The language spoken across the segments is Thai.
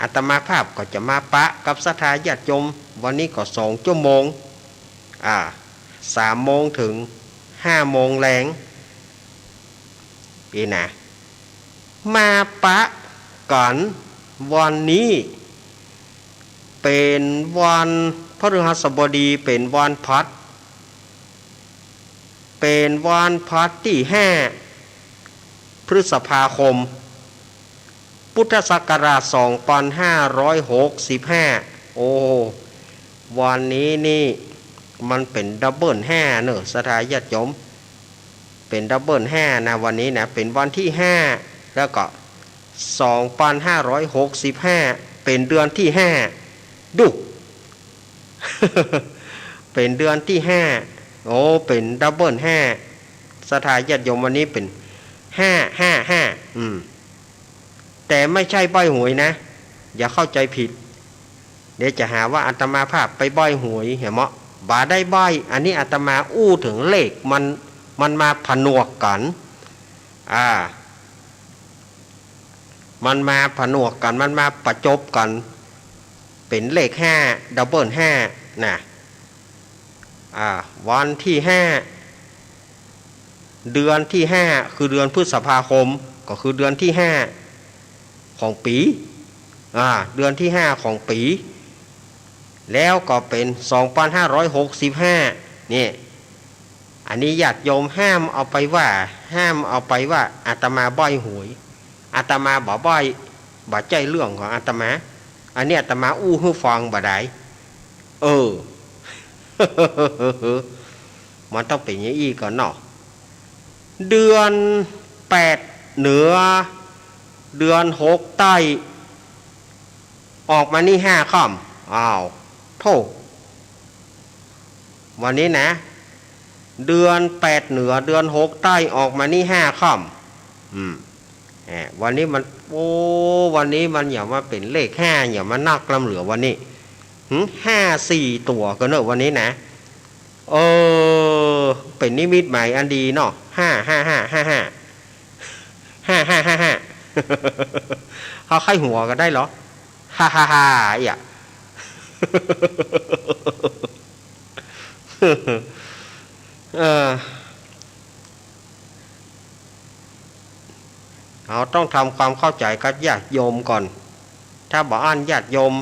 อาตมาภาพก็จะมาปะกับศรัทธาญาติโยมวันนี้ก็2 ชั่วโมง3 โมงถึง5 โมงแรงปีนะมาปะก่อนวันนี้เป็นวันพฤหัสบดีเป็นวันพัดเป็นวันพัดที่5 พฤษภาคมพุทธศักราช2565โอ้วันนี้นี่มันเป็นดับเบิล5เนอะศรัทธาญาติโยมเป็นดับเบิล5นะวันนี้นะเป็นวันที่5แล้วก็2565เป็นเดือนที่5ดู เป็นเดือนที่5โอ้เป็นดับเบิล5ศรัทธาญาติโยมวันนี้เป็น555แต่ไม่ใช่ใบหวยนะอย่าเข้าใจผิดเดี๋ยวจะหาว่าอาตมาภาพไปใบหวยเห็นมั้ยบาได้ใบอันนี้อาตมาอู้ถึงเลขมันมาผนวกกันมันมาผนวกกันมันมาประจบกันเป็นเลข5ดับเบิล5นะวันที่5เดือนที่5คือเดือนพฤษภาคมก็คือเดือนที่5ของปีเดือนที่5ของปีแล้วก็เป็น2565นี่อันนี้ญาติโยมห้ามเอาไปว่าอาตมาใบ้หวยอาตมาบ่ใจเรื่องของอาตมาอันนี้อาตมาอู้ให้ฟังบ่ได้มันต้องเป็นอย่างนี้ก่อนเนาะเดือน8เหนือเดือน6ใต้ออกมานี่5ค่ำโธ่วันนี้นะเดือน8เหนือเดือน6ใต้ออกมานี่5ค่ำวันนี้มันวันนี้มันอย่ามาเป็นเลข5อย่ามานักลำเหลือวันนี้5-4ตัวก็เนอะวันนี้นะเป็นนิมิตใหม่อันดีเนาะเขาไข้หัวกันได้เหรออย่าเราต้องทำความเข้าใจกับญาติโยมก่อนถ้าบอกอ่านญาติโยม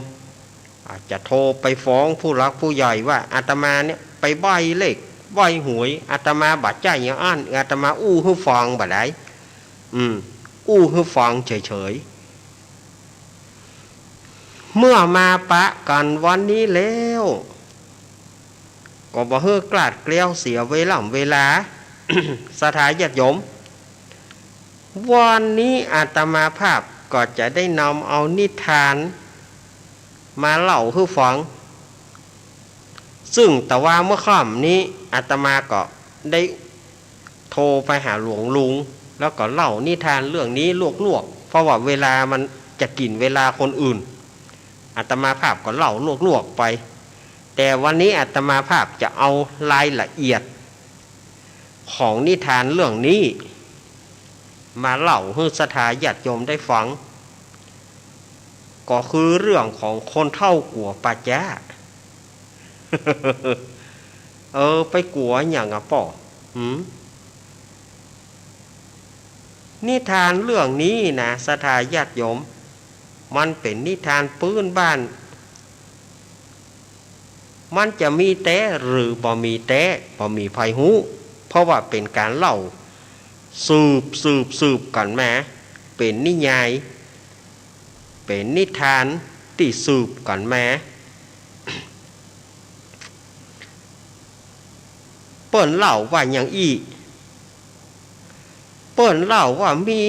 อาจจะโทรไปฟ้องผู้รักผู้ใหญ่ว่าอาตมาเนี่ยไปใบ้เลขใบ้หวยอาตมาบาดใจอย่างอ่านอาตมาอู้ให้ฟังบ่ได้อู้ให้ฟังเฉยๆเมื่อมาปะกันวันนี้แล้วก็บ่เฮือกลาดเกลียวเสียเวลา ศรัทธาญาติโยมวันนี้อาตมาภาพก็จะได้นำเอานิทานมาเล่าให้ฟังซึ่งแต่ว่าเมื่อค่ำนี้อาตมาก็ได้โทรไปหาหลวงลุงแล้วก็เล่านิทานเรื่องนี้ลวกๆเพราะว่าเวลามันจะกินเวลาคนอื่นอาตมาภาพก็เล่าลวกๆไปแต่วันนี้อาตมาภาพจะเอารายละเอียดของนิทานเรื่องนี้มาเล่าให้ศรัทธาญาติโยมได้ฟังก็คือเรื่องของคนเฒ่ากัวป่าจ้า ไปกัวอย่างป่อนิทานเรื่องนี้นะศรัทธาญาติโยมมันเป็นนิทานพื้นบ้านมันจะมีแต่หรือบ่มีแต่บ่มีไผฮู้เพราะว่าเป็นการเล่าสืบกันมาเป็นนิยายเป็นนิทานที่สืบกันมาเปิ้นเล่าว่าอย่างเปิ้นเล่าว่ามี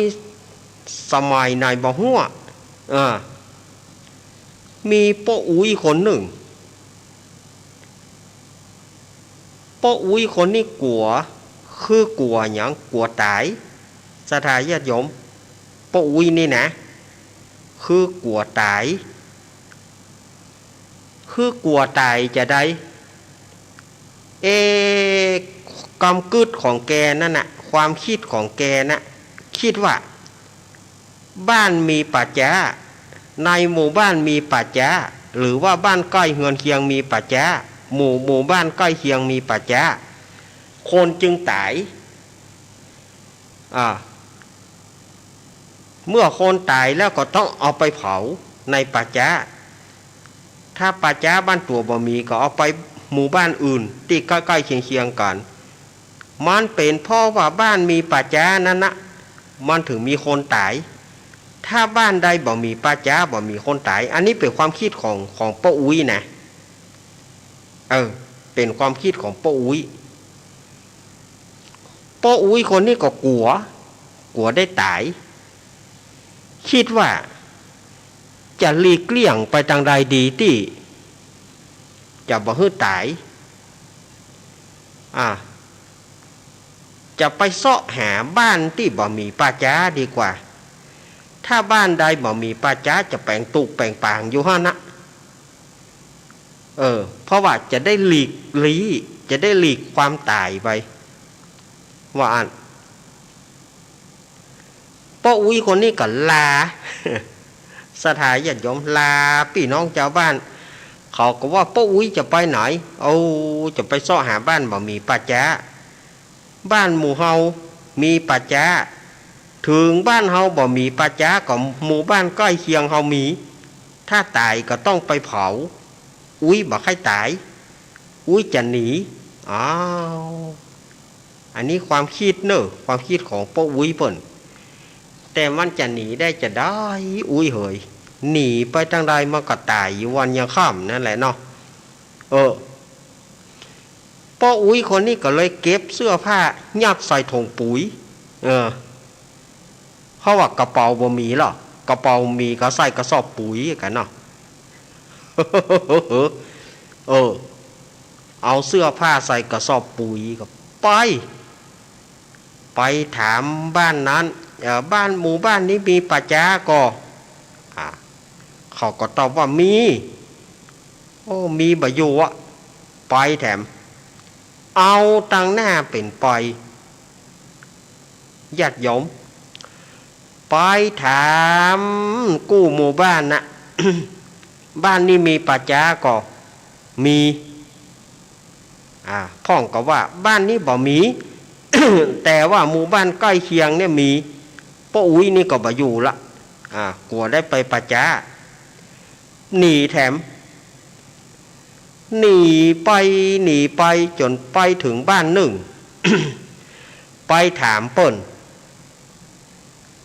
สมัยในบ่ฮู้มีป้าอุ้ยคนหนึ่งป้าอุ้ยคนนี้กลัวคือกลัวอย่างกลัวตายศรัทธาญาติโยมป้าอุ้ยนี่นะคือกลัวตายจะได้กำกึดของแกนั่นน่ะความคิดของแกน่ะคิดว่าบ้านมีป่าจ้า ในหมู่บ้านมีป่าช้าหรือว่าบ้านใกล้เฮือนเคียงมีป่าช้าหมู่บ้านใกล้เคียงมีป่าช้าคนจึงตายเมื่อคนตายแล้วก็ต้องเอาไปเผาในป่าช้าถ้าป่าช้าบ้านตัวบ่มีก็เอาไปหมู่บ้านอื่นที่ใกล้ๆเคียงๆกันมันเป็นเพราะว่าบ้านมีป่าช้านั้นนะมันถึงมีคนตายถ้าบ้านใดบ่มีป่าช้าบ่มีคนตายอันนี้เป็นความคิดของป้าอุ้ยนะเป็นความคิดของป้าอุ้ยคนนี้ก็กลัวได้ตายคิดว่าจะหลีกเลี่ยงไปทางใดดีที่จะบ่ให้ตายจะไปเสาะหาบ้านที่บ่มีป่าช้าดีกว่าถ้าบ้านใดบ่มีป่าช้าจะแปลงตุกแปลงปางอยู่ฮะนะเพราะว่าจะได้หลีกความตายไปว่าอันป้าอุ้ยคนนี้ก็ลา สถานญาติโยมลาพี่น้องชาวบ้านเขาก็ว่าป้าอุ้ยจะไปไหนจะไปเสาะหาบ้านบ่มีป่าช้าบ้านหมู่เฮามีป่าช้าถึงบ้านเฮาบ่มีป่าช้าก็หมู่บ้านใกล้เคียงเฮามีถ้าตายก็ต้องไปเผาอุ้ยบ่ใครตายอุ้ยจะหนีอันนี้ความคิดความคิดของป้าอุ้ยเพิ่นแต่มันจะหนีได้จะได้อุ้ยเหยหนีไปทางใดมันก็ตายอยู่วันยังค่ำนั่นแหละเนาะป้าอุ้ยคนนี้ก็เลยเก็บเสื้อผ้ายัดใส่ถุงปุ๋ยเพราะว่ากระเป๋าบ่มีหรอกกระเป๋ามีก็ใส่กระสอบปุ๋ยกันเนาะ เอาเสื้อผ้าใส่กระสอบปุ๋ยก็ไปถามบ้านนั้นบ้านหมู่บ้านนี้มีป่าช้าก็เขาก็ตอบว่ามีบ่อยู่อ่ะไปแถมเอาตังหน้าเป็นไปญาติโยมไปถามกู้หมู่บ้านนะ บ้านนี้มีป่าช้าก็มีพ่องก็ว่าบ้านนี้บ่มี แต่ว่าหมู่บ้านใกล้เคียงเนี่ยมีป้าอุ้ยนี่ก็บ่อยู่ละกลัวได้ไปป่าช้าหนีแถมหนีไปจนไปถึงบ้านหนึ่ง ไปถามเปิ้น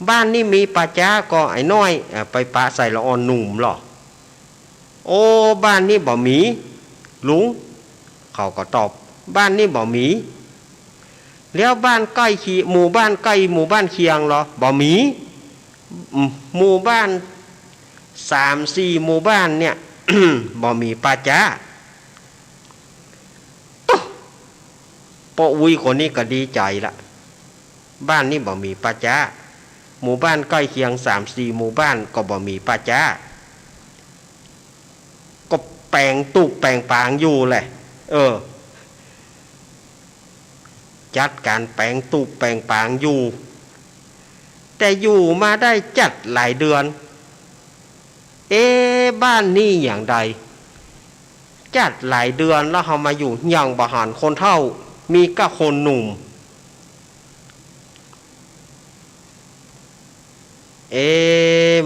บ้านนี้มีป่าช้าก็ไอ้น้อยไปปะใส่ละออนหนุ่มหรอบ้านนี้บ่มีลุงเขาก็ตอบบ้านนี้บ่มีแล้วบ้านใกล้หมู่บ้านใกล้หมู่บ้านเคียงเหรอบ่มีหมู่บ้าน3-4หมู่บ้านเนี่ย บ่มีป่าช้าป้าอุ้ยคนนี้ก็ดีใจละบ้านนี้บ่มีป่าช้าหมู่บ้านใกล้เคียง3-4หมู่บ้านก็บ่มีป่าช้าก็แปลงตุกแปลงปางอยู่แหละจัดการแปลงตุกแปลงปางอยู่แต่อยู่มาได้จัดหลายเดือนบ้านนี้อย่างใดจัดหลายเดือนแล้วเขามาอยู่อย่างบ่หันคนเฒ่ามีก็คนหนุ่ม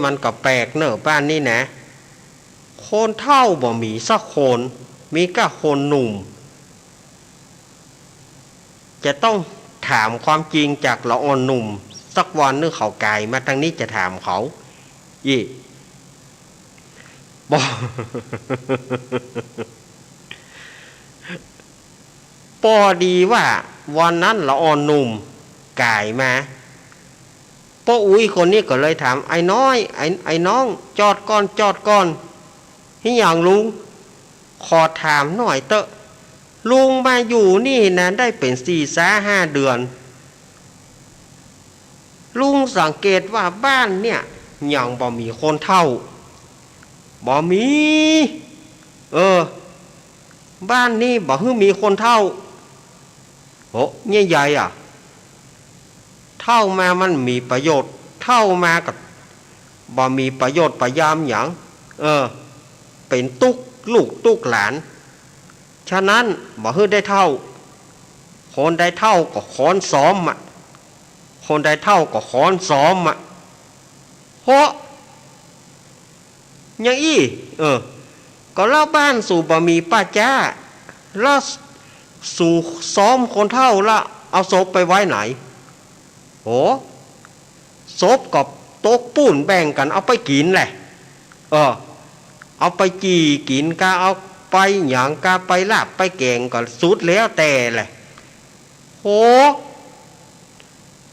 มันก็แปลกเนอะบ้านนี้นะคนเฒ่าบ่มีสักคนมีก็คนหนุ่มจะต้องถามความจริงจากละอ่อนหนุ่มสักวันนึงเขากายมาทางนี้จะถามเขาบอก พอดีว่าวันนั้นละอ่อนหนุ่มกายมาป้าอุ้ยคนนี้ก็เลยถามไอ้น้อยไอ้น้องจอดก่อนที่อย่างลุงขอถามหน่อยเตอะลุงมาอยู่นี่นะได้เป็น4-5 เดือนลุงสังเกตว่าบ้านเนี่ยยังบ่มีคนเฒ่าบ่มีบ้านนี้บ่ฮึมีคนเฒ่าใหญ่ๆเฒ่ามามันมีประโยชน์เฒ่ามากับ บ่มีประโยชน์ประยามหยังเป็นตุกลูกตุกหลานฉะนั้นบ่ฮื้อได้เท่าคนได้เท่าก็ขอนซ้อมอ่ะคนได้เท่าก็ขอนซ้อมอ่ะเพราะยังอี้ก็เล่าบ้านสู่บ่มีป้าจ้าแล้วสู่ซ้อมคนเท่าละเอาศพไปไว้ไหนโหศพกับโต๊ะปูนแบ่งกันเอาไปกินแหละเอาไปจีกินกาเอาไปหยังกาไปลาบไปแกงก็สุดแล้วแต่แหละโห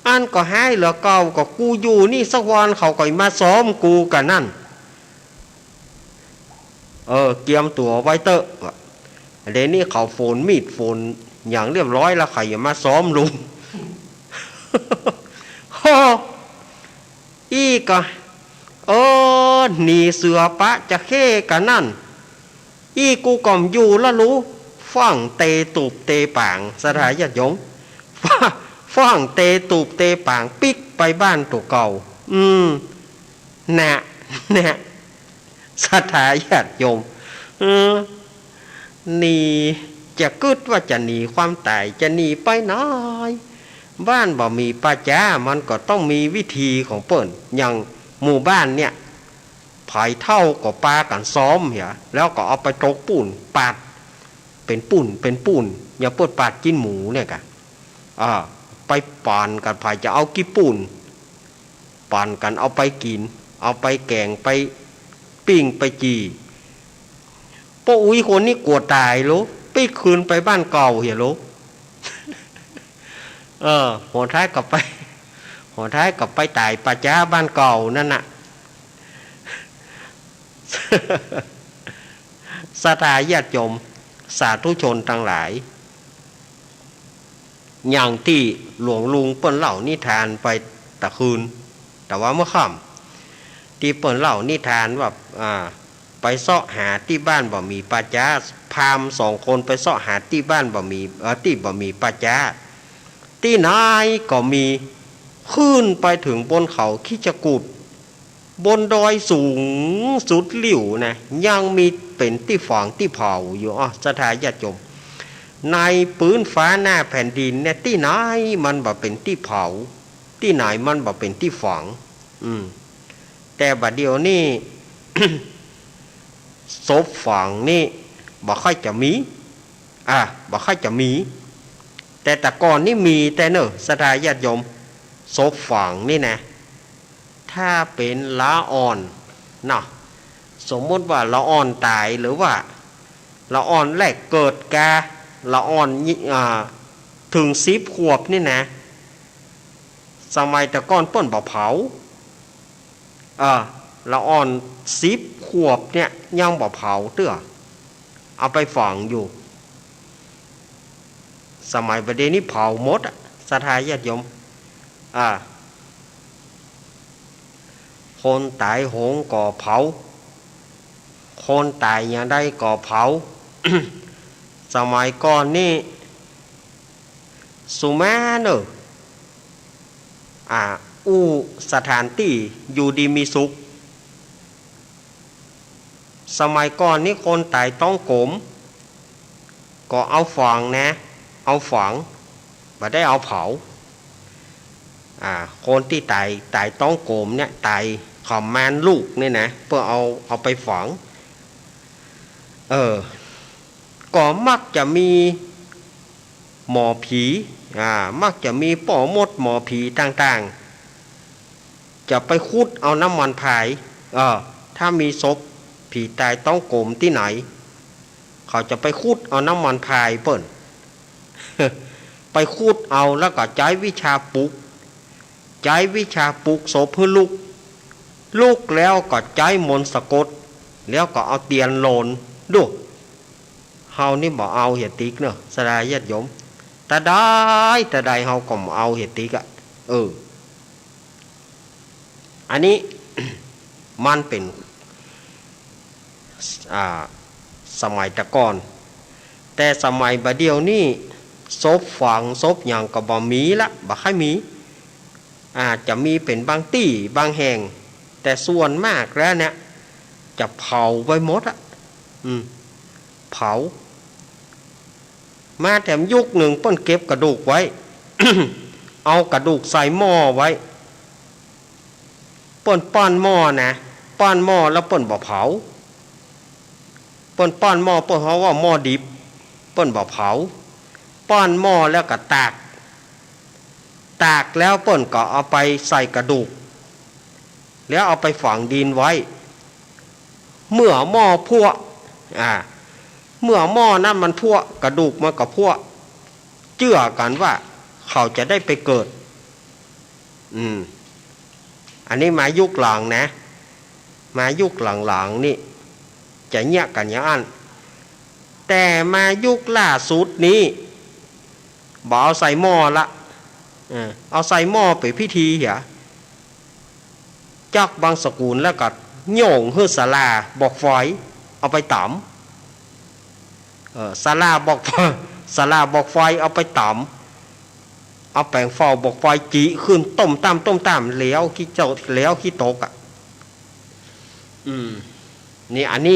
อันก็ให้เหลือเก่าก็กูอยู่นี่สักวันเขาก็มาซ้อมกูกันนั่นเกียมตัวไว้เตอะเดี๋ยวนี้เขาโฟนมีดโฟนอย่างเรียบร้อยแล้วใครอย่ามาซ้อมลุง อีก็หนีเสือปะจะเข้กันนั่นอีกูก่อมอยู่แล้วรู้ฟังเตตูบเตป่างสถานญาติโยมฟังเตตูบเตป่างปิกไปบ้านตัวเก่าน่ะสถานญาติโยมหนีจะกึดว่าจะหนีความตายจะหนีไปน้อยบ้านบ่มีป้าจ้ามันก็ต้องมีวิธีของเปิ้นอย่างหมู่บ้านเนี่ยไผ่เท่าก็ปากันซ้อมเหรอแล้วก็เอาไปตกปูนปาดเป็นปูนอย่าเปิดปาดกินหมูเนี่ยกะไปป่านกันไผ่จะเอากี่ปูนป่านกันเอาไปกินเอาไปแกงไปปิ้งไปจีป้าอุ้ยคนนี้กลัวตายลูกไปคืนไปบ้านเก่าเหรอลูกหัวท้ายกลับไปตายป้าจ้าบ้านเก่านั่นน่ะ ศรัทธาญาติโยมสาธุชนทั้งหลายอย่างที่หลวงลุงเปิ้นเล่านิทานไปตะคืนแต่ว่าเมื่อค่ำที่เปิ้นเล่านิทานว่าไปเสาะหาที่บ้านบ่มีป้าจ้าพราหมณ์2 คนไปเสาะหาที่บ้านบ่มีที่บ่มีป้าจ้าที่ไหนก็มีขึ้นไปถึงบนเขาคิจกูฏบนดอยสูงสุดหลิ่วนะยังมีเป็นที่ฝังที่เผาอยู่สถานญาติโยมในปืนฟ้าหน้าแผ่นดินเนี่ยที่ไหนมันบ่เป็นที่เผาที่ไหนมันบ่เป็นที่ฝังแต่บัดเดียวนี่ ศพฝังนี่บ่ค่อยจะมีบ่ค่อยจะมีแต่ก่อนนี่มีแต่เนอะสถานญาติโยมศพฝังนี่นะถ้าเป็นละอ่อนเนาะสมมติว่าละอ่อนตายหรือว่าละอ่อนแรกเกิดกาละอ่อนถึง10 ขวบนี่นะสมัยแต่ก่อนเปิ้นบ่เผาละอ่อน10 ขวบเนี่ยยังบ่เผาเตื้อเอาไปฝังอยู่สมัยประเดี๋ยวนี้เผาหมดสถานญาติโยมคนตายโหงก่อเผาคนตายอย่างใดก่อเผา สมัยก่อนนี่สุมาเนอะสถานที่อยู่ดีมีสุขสมัยก่อนนี่คนตายต้องโกมก็เอาฝังนะเอาฝังไม่ได้เอาเผาคนที่ตายต้องโกมเนี่ยตายขอมแมนลูกนี่นะเพื่อเอาไปฝังก็มักจะมีหมอผีมักจะมีป่อมดหมอผีต่างๆจะไปขุดเอาน้ำมันพายถ้ามีศพผีตายต้องโกมที่ไหนเขาจะไปขุดเอาน้ำมันพายเปิ้น ไปขุดเอาแล้วก็ใช้วิชาปลุกศพเพื่อลุกแล้วก็ใช้มนต์สะกดแล้วก็เอาเตียนโลนดูเฮานี่บ่เอาเหียติกเนอะสลายญาติโยมแต่ได้เฮาก็บ่เอาเหียติกอันนี้ มันเป็นสมัยตะก่อนแต่สมัยบัดเดียวนี่ศพฝังศพหยังก็บ่มีละบ่ค่อยมีจะมีเป็นบางที่บางแห่ง แต่ส่วนมากแล้วเนี่ยจะเผาไปหมดอ่ะเผามาแถมยุคหนึ่งเปิ้นเก็บกระดูกไว้ เอากระดูกใส่หม้อไว้เปิ้นป้อนหม้อนะป้อนหม้อแล้วเปิ้นบ่เผาเปิ้นป้อนหม้อเปิ้นเขาว่าหม้อดิบเปิ้นบ่เผาป้อนหม้อแล้วก็ตากแล้วเปิ้นก็เอาไปใส่กระดูกแล้วเอาไปฝังดินไว้เมื่อหม้อพัวเมื่อหม้อนั้นมันพัวกระดูกมันก็พัวเชื่อกันว่าเขาจะได้ไปเกิดอันนี้มายุคหลังนะมายุคหลังๆนี่จะเงียกันอย่างนั้นแต่มายุคล่าสุดนี้บ่เอาใส่หม้อละเอาใส่หม้อไปพิธีเหรอจักบางสกุลแล้วก็โย่งเฮือศาลาบอกฝอยเอาไปตำศาลาบอกศาลาบอกฝอยเอาไปตำเอาแป้งเฝ้าบอกฝอยจีขึ้นต้มตำเหลวขี้เจ้าเหลวขี้ตกอ่ะนี่อันนี้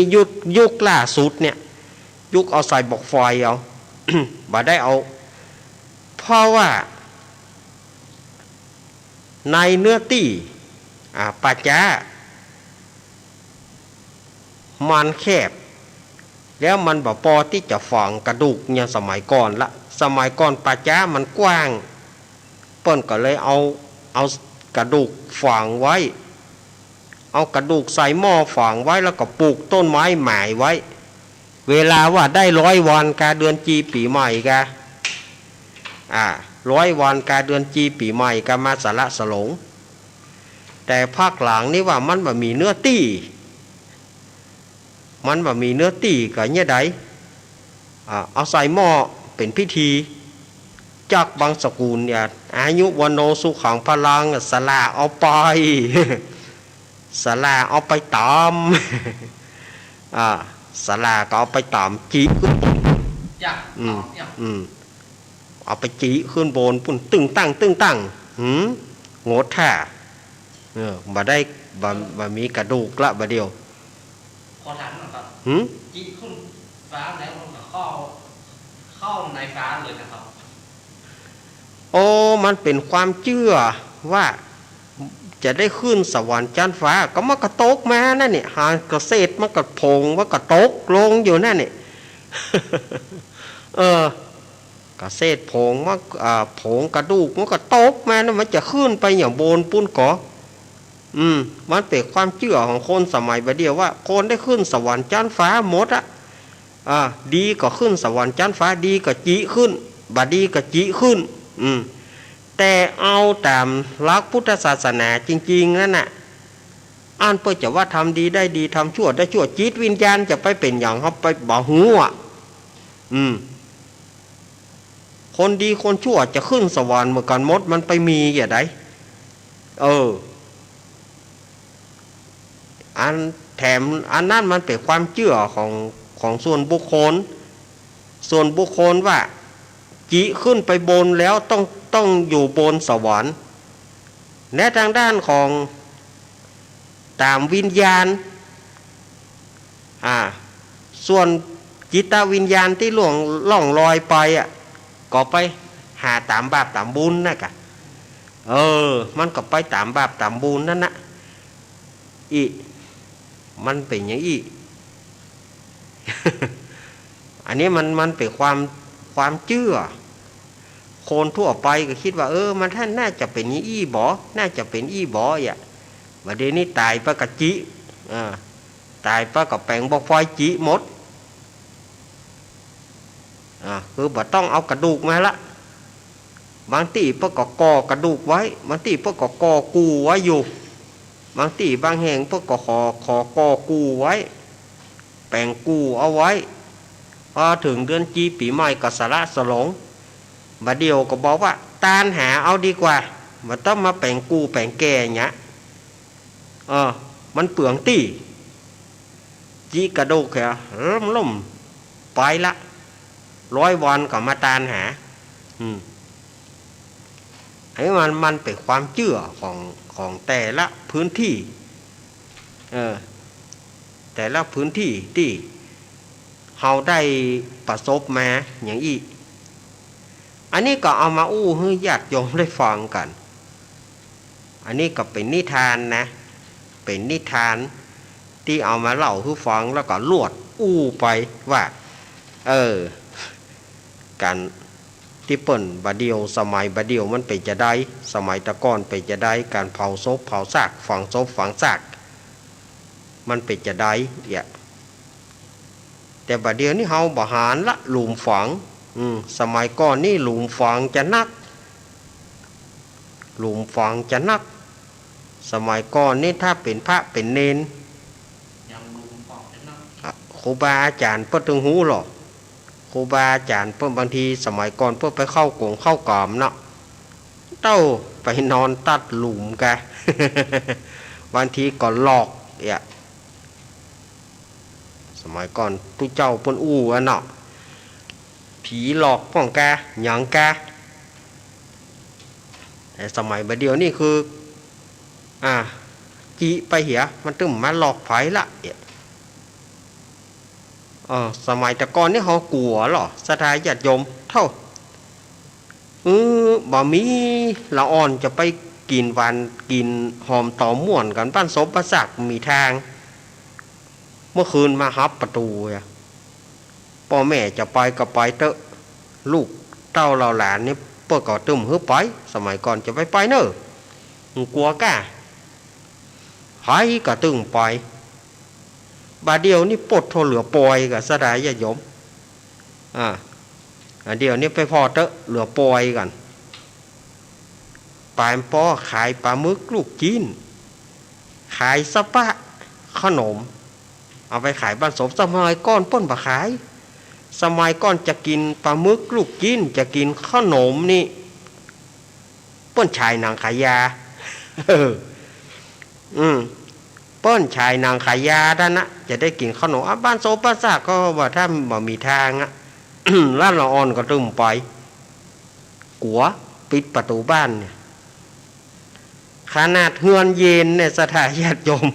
ยุคล่าสุดเนี่ยยุคเอาใส่บอกฝอยเอา บ่ได้เอาเพราะว่าในเนื้อตี้ปัจจามันแคบแล้วมันบ่พอที่จะฝังกระดูกอย่างสมัยก่อนละสมัยก่อนปัจจามันกว้างเปิ้นก็เลยเอากระดูกฝังไว้เอากระดูกใส่หม้อฝังไว้แล้วก็ปลูกต้นไม้หมายไว้เวลาว่าได้100 วันกาเดือนจีปีใหม่กา100 วันกาเดือนจีปีใหม่กามาสละสลงแต่ภาคหลังนี่ว่ามันบ่มีเนื้อตี้ก็เนี่ยใดเอาใส่หม้อเป็นพิธีจักบางสกุลเนี่ยอายุวันโนสุขังพลังสลาเอาไป สลาเอาไปตำสลาก็เอาไปตำจีขึ้นบนเอาไปจีขึ้นบนปุ่นตึงตั้งโงดท่าบ่ได้บ่มีกระดูกละบ่เดียวขอถามหน่อยครับจีขึ้นฟ้าแล้วมันก็เข้าในฟ้าเลยนะครับโอ้มันเป็นความเชื่อว่าจะได้ขึ้นสวรรค์ชั้นฟ้าก็มันก็ตกมานั่นนี่หากระเศษมันก็พงมันก็ตกลงอยู่นั่นนี่ กระเศษผงมันผงกระดูกมันก็ตกมานะมันจะขึ้นไปอย่างโบนปุ้นก่อมันเป็นความเชื่อของคนสมัยบัดเดียวว่าคนได้ขึ้นสวรรค์ชั้นฟ้าหมดดีก็ขึ้นสวรรค์ชั้นฟ้าดีก็จิขึ้นบัดดีก็จิขึ้นแต่เอาตามหลักพุทธศาสนาจริงๆนั่นน่ะอ่านเพื่อจะว่าทำดีได้ดีทำชั่วได้ชั่วจิตวิญญาณจะไปเป็นอย่างเขาไปบ่หูคนดีคนชั่วจะขึ้นสวรรค์เหมือนกันหมดมันไปมีอย่างไรอันแถมอันนั้นมันเป็นความเชื่อของส่วนบุคคลว่าจิขึ้นไปบนแล้วต้องอยู่บนสวรรค์และทางด้านของตามวิญญาณส่วนจิตวิญญาณที่ล่องลอยไปก็ไปหาตามบาปตามบุญนะกะมันก็ไปตามบาปตามบุญนั่นนะมันเป็นอย่างอี อันนี้มันเป็นความเชื่อคนทั่วไปก็คิดว่ามันท่านน่าจะเป็นอี้บ่น่าจะเป็นอี้บ่วันเดี๋ยวนี้ตายปะกะจิตายปะกับแปลงบอกไฟจิหมดคือบ่ต้องเอากระดูกมาละบางทีปะก็ก่อกระดูกไว้บางทีปะก็ก่อกูไว้อยู่บางทีบางแห่งปะก็ขอก่อกูไว้แปลงกูเอาไว้พอถึงเดือนจีปีใหม่ก็สละสลงบัดเดียวก็บอกว่าตานหาเอาดีกว่าบ่ต้องมาแปลงกูแปลงแก่เงี้ยมันเปลืองตี้จีกระดูกแค่ล่มไปละ100 วันก็มาตานหาให้มันเป็นความเชื่อของแต่ละพื้นที่ แต่ละพื้นที่ที่เราได้ประสบมาอย่างอีอันนี้ก็เอามาอู้ให้ญาติโยมได้ฟังกันอันนี้ก็เป็นนิทานนะเป็นนิทานที่เอามาเล่าให้ฟังแล้วก็ลวดอู้ไปว่าการที่เปิ่นบาเดียวสมัยบาเดียวมันเป็นจะได้สมัยตะก้อนเป็นจะได้การเผาศพเผาซากฝังศพฝังซากมันเป็นจะได้แต่บาเดียวนี่เฮาบ่หารละหลุมฝังสมัยก่อนนี่หลุมฝังจะนักหลุมฝังจะนักสมัยก่อนนี่ถ้าเป็นพระเป็นเนนครูบาอาจารย์เพิ่นถึงหูหรอครูบาอาจารย์เพิ่นบางทีสมัยก่อนเพิ่นไปเข้ากงเข้ากอมเนาะเต้าไปนอนตัดหลุมกะ บางทีก็หลอกสมัยก่อนทุกเจ้าเพิ่นอู้อ่ะเนาะผีหลอกป้องกาหยังกาแต่สมัยบัดเดียวนี่คือจีไปเหียมันตึ้มมาหลอกไผละสมัยแต่ก่อนนี่เขากลัวหรอสถาญาติโยมเท่าบ่มีละอ่อนจะไปกินวันกินหอมต่อม่วนกันบ้านศพประสักมีทางเมื่อคืนมาฮับประตูพ่อแม่จะไปก็ไปเตอะลูกเต้าเราหลานนี่เปิดก่อตึมฮึบไปสมัยก่อนจะไปเนอะกลัวก้าหายก็ตึงไปบาเดียวนี่ปดโทเหลือปอยกับสดายญาติโยมเดี๋ยวนี้ไปพอเตอะเหลือปอยกันปลายป้อขายปลาหมึกลูกจีนขายสปะขนมเอาไปขายบ้านสมสมัยก้อนป้นบะขายสมัยก้อนจะกินปลาหมึกลูกจีนจะกินขนมนี่ป้นชายนางขายยาเปิ้นชายนางขายยาท่านนะจะได้กินขนมบ้านโซบ้านซากก็ว่าถ้าบ่มีทางล้านละอ่อนก็ตึมไปกัวปิดประตูบ้านเนี่ยขนาดเฮือนเย็นเนี่ยสถานญาติโยม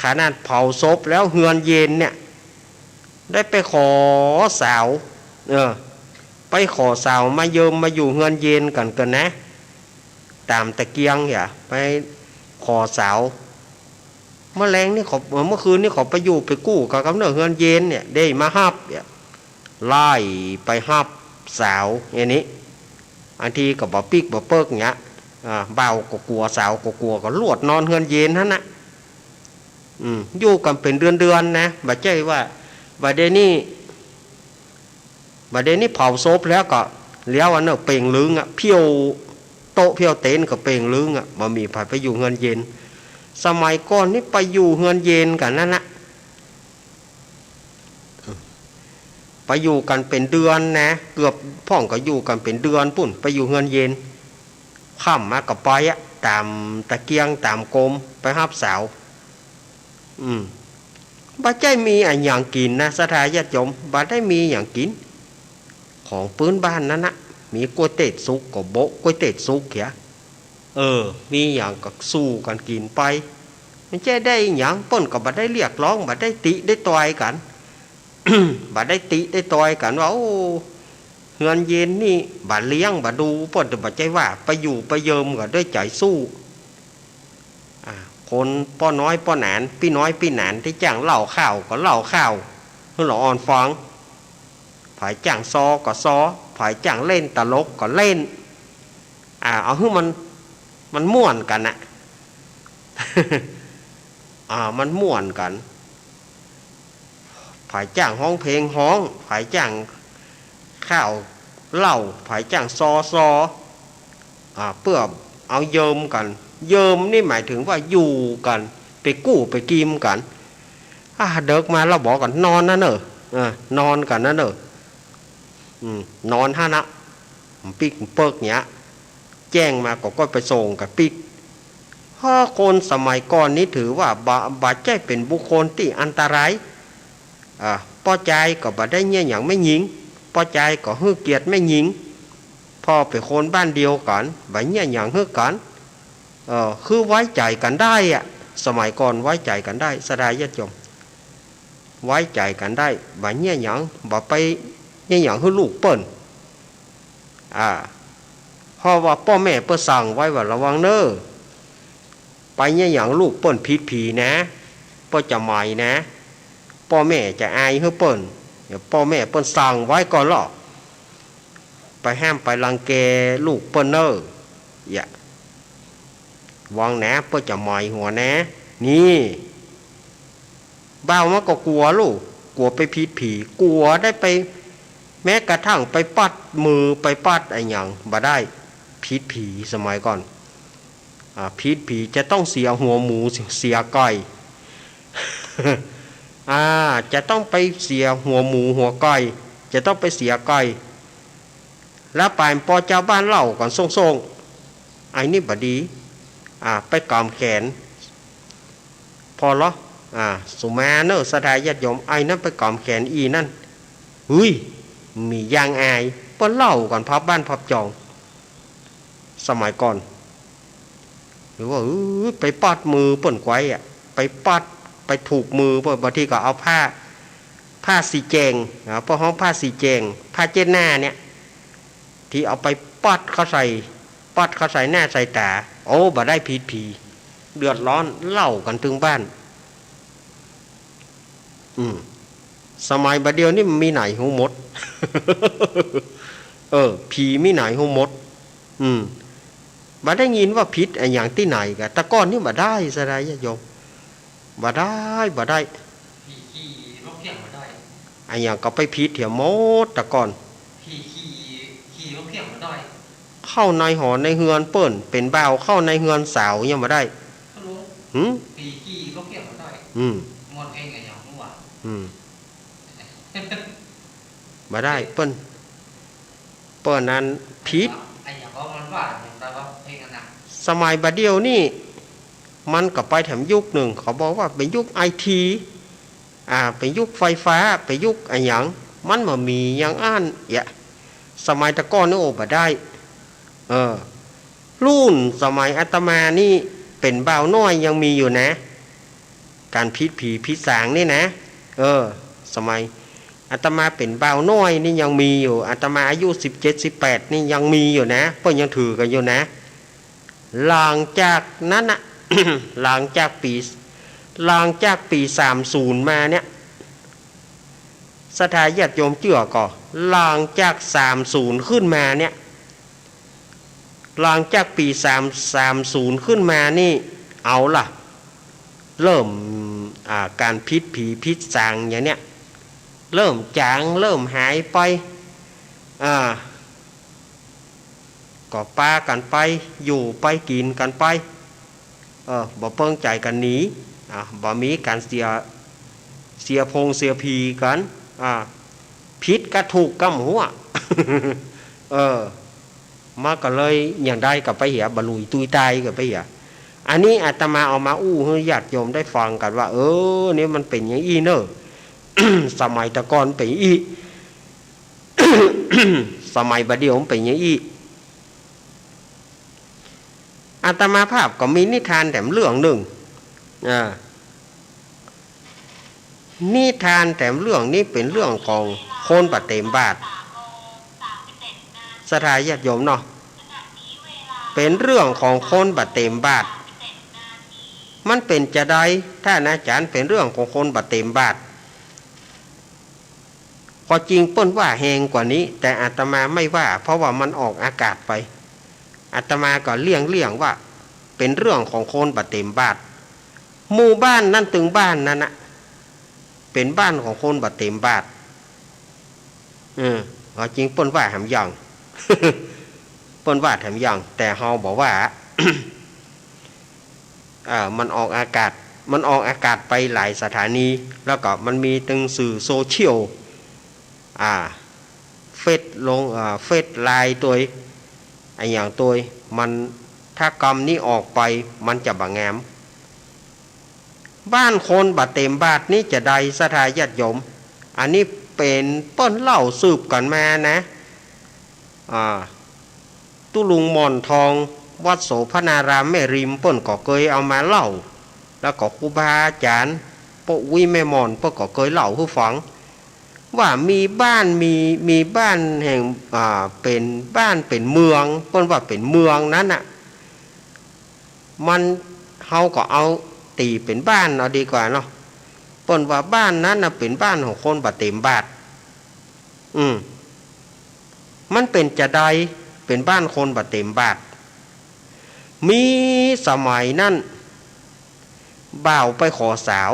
ขนาดเผาศพแล้วเฮือนเย็นเนี่ยได้ไปขอสาวไปขอสาวมาเยิมมาอยู่เฮือนเย็นกันนะตามตะเกียงอย่าไปขอสาวเมื่อแรงนี่เมื่อคืนนี่ขอไปอยู่ไปกู้กับกำเนิดเฮือนเย็นเนี่ยได้มาฮับไล่ไปฮับสาวอย่างนี้อันทีก็บ่ปิกบ่เปิกเงี้ยเบาก็กลัวสาวก็กลัวก็ลวดนอนเฮือนเย็นท่านนะอยู่กันเป็นเดือนนะบ่ใจว่าบ่เดนี่เผาศพแล้วก็เลี้ยวอันเนอะเป่งลึงเพียวโต๊ะเพียวเต็นก็เป่งลึงบ่มีไผไปอยู่เฮือนเย็นสมัยก่อนนี่ไปอยู่เฮือนเย็นกันนั่นนะไปอยู่กันเป็นเดือนนะเกือบพ่องก็อยู่กันเป็นเดือนปุ่นไปอยู่เฮือนเย็นค่ำมากับไปตามตะเกียงตามกรมไปฮับสาวบ่ใจมีอย่างกินนะสถาญาติโยมบ่ได้มีอย่างกินของปืนบ้านนั้นนะมีก๋วยเตี๋ยวสุกกับโบก๋วยเตี๋ยวสุกเขียมีอย่างก็สู้กันกินไปไม่ใช่ได้อย่างป้นก็บ่ได้เรียกร้องบ่ได้ติได้ต่อยกัน บ่ได้ติได้ต่อยกันว่าโอ้เฮือนเย็นนี่บ่เลี้ยงบ่ดูป้นแต่บ่ใจว่าไปอยู่ไปเยิมก็ด้วยใจสู้คนป้อน้อยป้อหนานพี่น้อยพี่หนานที่จ้างเล่าข้าวก็เล่าข้าวเพื่ออ่อนฟังผายจ้างซอก็ซอผายจ้างเล่นตลกก็เล่นเอาให้มันม่วนกันนะมันม่วนกันผายจ้างห้องเพลงห้องผายจ้างข้าวเหล้าผายจ้างซอเพื่อเอาเยิมกันเยิมนี่หมายถึงว่าอยู่กันไปกู้ไปกิมกันเดิกมาเราบอกกันนอนนะเนอะนอนกันนะเนอะนอนฮะนะปิกเปิกเนี้ยแจ้งมาก็ไปส่งกับปิกเพราะคนสมัยก่อนนี้ถือว่าบาดใจเป็นบุคคลที่อันตรายป้อใจก็บ่ได้เนี่ยอย่างไม่หญิงป้อใจก็ฮือเกียรติไม่หญิงพ่อเป็นคนบ้านเดียวกันบ่เนี่ยอย่างฮือกันคือไว้ใจกันได้ สมัยก่อนไว้ใจกันได้สดายญาติโยมไว้ใจกันได้บ่เนี่ยหยังบ่ไปเนี่ยหยังให้ลูกเปิ้นเพราะว่าพ่อแม่เปิ้นสั่งไว้ว่าระวังเน้อไปเนี่ยหยังลูกเปิ้นผิดผีนะเปิ้นจะใหม่นะพ่อแม่จะอายให้เปิ้นเดี๋ยวพ่อแม่เปิ้นสั่งไว้ก่อนหรอกไปห้ามไปรังแกลูกเปิ้นเน้ออย่าวางนะเปิ้นจะใหม่หัวนะนี่บ้าวมันก็กลัวลูกกลัวไปผิดผีกลัวได้ไปแม้กระทั่งไปปัดมือไปปัดไอ้หยังบ่ได้ผิดผีสมัยก่อนผิดผีจะต้องเสียหัวหมูเสียไก่จะต้องไปเสียหัวหมูหัวไก่จะต้องไปเสียไก่แล้วปานปอเจ้าบ้านเล่าก่อนส่งไอ้นี่บ่ดีไปกำแขนพอเหรอสุมาเนอะสดายญาติโยมไอ้นั่นไปกำแขนอีนั่นมียางอายเปิ้นเล่าก่อนพับบ้านพับจองสมัยก่อนหรือว่าไปปัดมือเปิ้นไว้ไปปัดไปถูกมือเปิ้นบางทีก็เอาผ้าสีแจงพวกห้องผ้าสีแจงผ้าเจ็ดหน้าเนี่ยที่เอาไปปัดเขาใส่หน้าใส่ตาโอ้บ่ได้ผิดผีเดือดร้อนเล่ากันถึงบ้านสมัยบัดเดียวนี่มีไหนหูมด ผีมีไหนหูมดบ่ได้ยินว่าผิดไอ้อย่างที่ไหนกะตะก้อนนี่บ่ได้ซะได้ญาติโยมบ่ได้ขี่รถเที่ยงมาได้ไอ้อย่างก็ไปผิดเถียมดตะก้อนขี่รถเที่ยงมาได้เข้าในหอในเฮือนเปิ้นเป็นบ่าวเข้าในเฮือนสาวยังบ่ได้ขี่รถเที่ยงมาได้มอนเองไอ้อย่างเมื่อวานบ่ได้เปิ้นนั้นผิดไอ้อย่างก็มันว่าอย่างไรว่าเพลงนั้นนะสมัยบัดเดียวนี่มันก็ไปแถมยุคหนึ่งเขาบอกว่าเป็นยุคไอทีเป็นยุคไฟฟ้าเป็นยุคไอ้หยังมันบ่มีหยังสมัยตะก้อนนี่โอ้บ่ได้รุ่นสมัยอาตมานี่เป็นบ่าวน้อยยังมีอยู่นะการผิดผีผิดสางนี่นะสมัยอาตมาเป็นบ่าวน้อยนี่ยังมีอยู่อาตมาอายุ17-18นี่ยังมีอยู่นะเพิ่นยังถือกันอยู่นะหลังจากนั้นน่ะ หลังจากปี30มาเนี่ยสถาญาติโยมเจือก่อหลังจาก30ขึ้นมาเนี่ยหลังจากปี30ขึ้นมานี่เอาล่ะเริ่มการผิดผีผิดสางอย่างเนี้ยเริ่มจางเริ่มหายไปก็ปากันไปอยู่ไปกินกันไปบ่เปิ้งใจกันหนีบ่มีการเสียพงเสียพีกันผิดก็ถูกกำหัว มาก็เลยอย่างใดกับไปเหียบลุยตุยตายกับไปเหียอันนี้อาตมาเอามาให้ญาติโยมได้ฟังกันว่านี่มันเป็นอย่างอีเนอะ สมัยตะกอนเป็นอี สมัยบัดเดียวมันเป็นอย่างอีอาตมาภาพก็มีนิทานแถมเรื่องหนึ่งนิทานแถมเรื่องนี้เป็นเรื่องของคนปะเต็มบาทสถาญาติโยมเนาะเป็นเรื่องของคนปะเต็มบาทมันเป็นจะได้ถ้าอาจารย์เป็นเรื่องของคนปะเต็มบาทพอจริงเปิ้นว่าแหงกว่านี้แต่อาตมาไม่ว่าเพราะว่ามันออกอากาศไปอาตมาก็เลี่ยงว่าเป็นเรื่องของคนปะเต็มบาทหมู่บ้านนั่นตึงบ้านนั่นน่ะเป็นบ้านของคนปะเต็มบาทพอจริงเปิ้นว่าแถมอย่าง เปิ้นว่าแถมอย่างแต่เฮาบอกว่า มันออกอากาศไปหลายสถานีแล้วก็มันมีตึงสื่อโซเชียลเฟซลงเฟซไลน์ตัวไอ้อย่างตัวมันถ้ากรรมนี้ออกไปมันจะบ่งามบ้านคนบ่เต็มบาทนี้จะได้สถาญาติโยมอันนี้เป็นเปิ้นเล่าสืบกันมานะตุลุงหม่อนทองวัดโสพนารามแม่ริมเปิ้นก็เคยเอามาเล่า แล้วก็ครูบาอาจารย์ปะวิแม่มอนปะก็เคยเล่าให้ฟังว่ามีบ้านมีบ้านแห่งเป็นบ้านเป็นเมืองเปิ้นว่าเป็นเมืองนั้นน่ะมันเฮาก็เอาตีเป็นบ้านเอาดีกว่าเนาะเปิ้นว่าบ้านนั้นน่ะเป็นบ้านของคนบ่เต็มบาทมันเป็นจะใดเป็นบ้านคนบ่เต็มบาทมีสมัยนั้นบ่าวไปขอสาว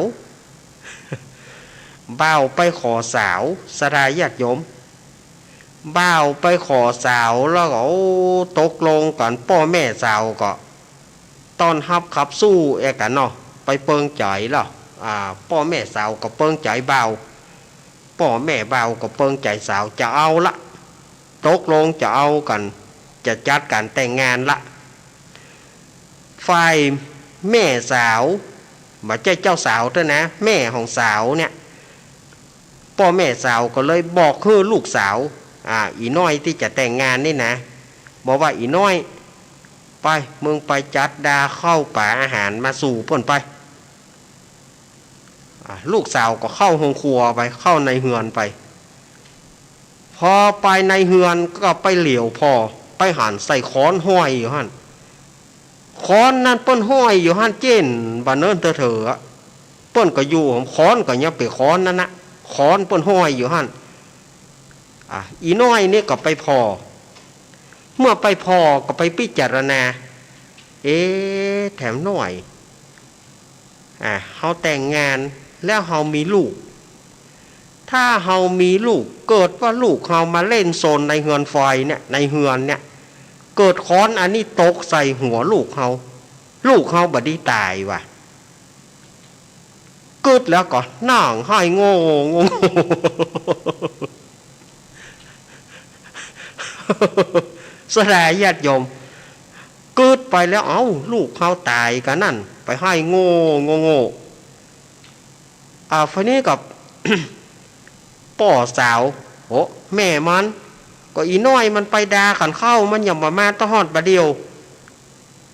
บ่าวไปขอสาวสดายญาติโยมบ่าวไปขอสาวแล้วก็ตกลงกันพ่อแม่สาวก็ตอนรับขับสู้เอกันเนาะไปเปิงใจแล้วพ่อแม่สาวก็เปิงใจบ่าวพ่อแม่บ่าวก็เปิงใจสาวจะเอาละตกลงจะเอากันจะจัดการแต่งงานละฝ่ายแม่สาวไม่ใช่เจ้าสาวด้วยนะแม่ของสาวเนี่ยพ่อแม่สาวก็เลยบอกให้ลูกสาวอีน้อยที่จะแต่งงานนี่นะบอกว่าอีน้อยไปมึงไปจัดดาเข้าป่าอาหารมาสู่เพิ่นไปลูกสาวก็เข้าห้องครัวไปเข้าในเฮือนไปพอไปในเฮือนก็ไปเหลียวพอไปหันใส่ค้อนห้อยอยู่หั่นค้อนนั่นเปิ้นห้อยอยู่หั่นเจนบ่เนิ่นเถอะเปิ้นก็อยู่ค้อนก็ยังไปค้อนนั่นนะค้อนเปิ้นห้อยอยู่หั่นอีน้อยนี่ก็ไปพอเมื่อไปพอก็ไปพิจารณาแถมหน่อยเฮาแต่งงานแล้วเฮามีลูกถ้าเฮามีลูกเกิดว่าลูกเฮามาเล่นโซนในเฮือนไฟเนี่ยในเฮือนเนี่ยเกิดค้อนอันนี้ตกใส่หัวลูกเฮาบ่ได้ตายว่ะกึดแล้วก็นั่งให้โง่สลายญาติโยมกึดไปแล้วลูกเขาตายกันนั่นไปให้โง่ฟันนี้กับ ป่อสาวแม่มันก็อีน้อยมันไปดาขันเข้ามันอย่ามาตะหอดบะเดียว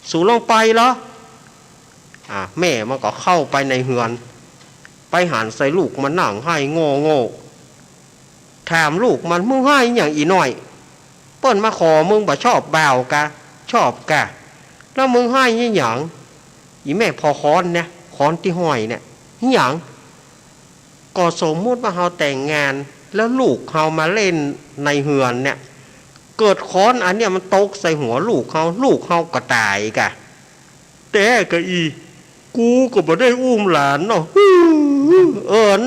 สู่ลงไปเหรอแม่มันก็เข้าไปในเฮือนไปหันใส่ลูกมันนั่งให้โง่ถามลูกมันมึงให้อย่างอีน้อยเปิ้นมาขอมึงบ่ชอบบ่าวกะชอบกะแล้วมึงให้ยี่หยังอีแม่พอค้อนเนี่ยค้อนที่ห้อยเนี่ยยี่หยังก็สมมุติว่าเฮาแต่งงานแล้วลูกเฮามาเล่นในเฮือนเนี่ยเกิดค้อนอันเนี้ยมันตกใส่หัวลูกเฮาก็ตายกะแต่ก็กูก็บ่ได้อุ้มหลานเนาะ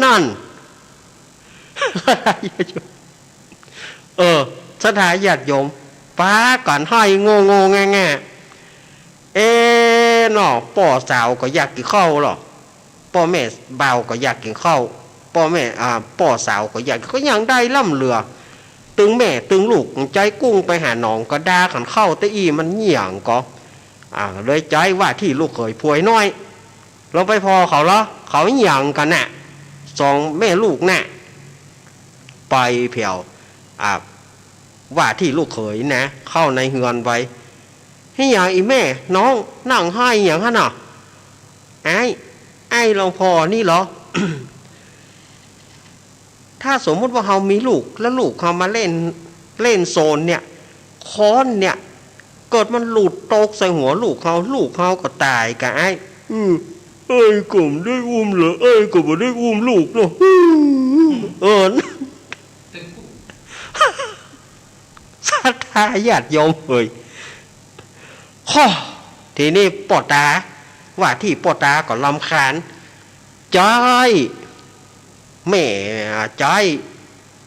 นั่นสถาญาติโยมป้าก่อนให้โง่แง่เนาะป่อสาวก็อยากกินข้าวหรอป่อแม่บ่าวก็อยากกินข้าวป่อแม่ป่อสาวก็อยากก็ยังได้ล่ำเรือตึงแม่ตึงลูกใจกุ้งไปหาหนองก็ด่าขันเข้าแต่มันเหี่ยงก็เลยใจว่าที่ลูกเขยพวยน้อยเราไปพอเขาเหรอเขาเหี่ยงกันน่ะสองแม่ลูกน่ะไปเผียวว่าที่ลูกเขยนะเข้าในเฮือนไปให้อย่างอีแม่น้องนั่งให้อย่างนั้นน่ะไอ้เราพอนี่เหรอ ถ้าสมมติว่าเขามีลูกแล้วลูกเขามาเล่นโซนเนี่ยค้อนเนี่ยเกิดมันหลุดตกใส่หัวลูกเขาก็ตายกะก็ไม่ได้อุ้มเหรอก็ไม่ได้อุ้มลูกเนาะสัทธาญาติโยมทีนี้ปอตาว่าที่ปอตาก็ลำคาญใจแม่ใจ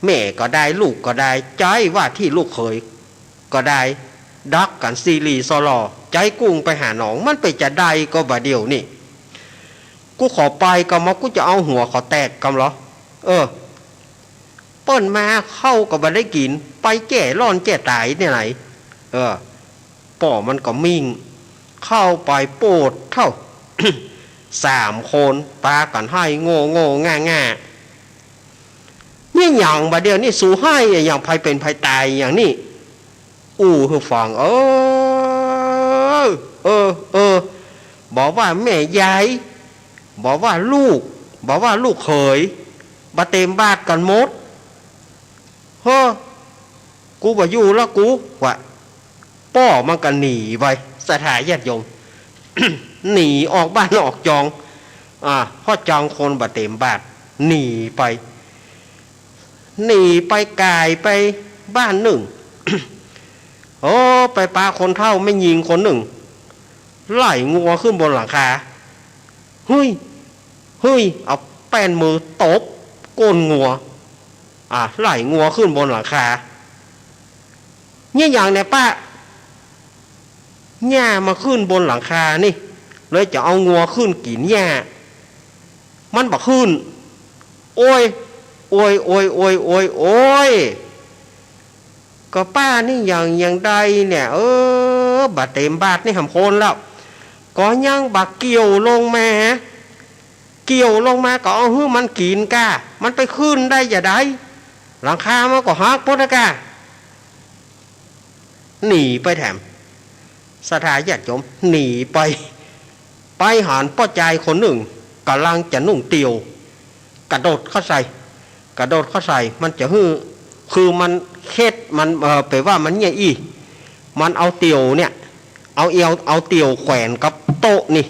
แม่ก็ได้ลูกก็ได้ใจว่าที่ลูกเขยก็ได้ดักกันซีรีซอลอใจกุ้งไปหาหนองมันไปจะได้ก็บ่เดียวนี่กูขอไปก็มากูจะเอาหัวขอแตกกำเหรอเปิ้นมาเข้าก็บ่ได้กินไปแก่ร้อนแก่ตายเนี่ยไหนป่อมันก็มิ่งเข้าไปโปดเท่า 3 คนปากันให้โง่ง่านี่อย่างบ่เดียวนี่สู้ให้อย่างภัยเป็นภัยตายอย่างนี้คือฟังบอกว่าแม่ยาย บอกว่าลูกเขยมาเต็มบาทกันหมดเฮ้อกูบ่อยู่แล้วกูว่าป้อมันก็หนีไปสถานญาติโยม หนีออกบ้านออกจองพ่อจองคนบ่เต็มบาทหนีไปกายไปบ้านหนึ่ง โอ้ไปปาคนเฒ่าไม่ยิงคนหนึ่งไล่งัวขึ้นบนหลังคาเฮ้ยเอาแป้นมือตบก้นงัวไล่งัวขึ้นบนหลังคาเนี่ยอย่างเนี่ยป้าหญ้ามาขึ้นบนหลังคานี่เลยจะเอางัวขึ้นกินหญ้ามันบอกขึ้นโอ้ยก็ป้านี่อย่างใดเนี่ยบาดเต็มบาดนี่หำโคนแล้วก็ยังบักเกี่ยวลงมาก็เอาให้มันกินก้ามันไปขึ้นได้อย่าได้หลังคามันก็ฮักพุทธกาหนีไปแถมสถานญาติโยมหนีไปหารป้อใจคนหนึ่งกำลังจะนุ่งเตียวกระโดดเข้าใส่มันจะคือมันเคล็ดมันไปว่ามันเนี่ยมันเอาเตียวเนี่ยเอาเตียวแขวนกับโต๊ะนี่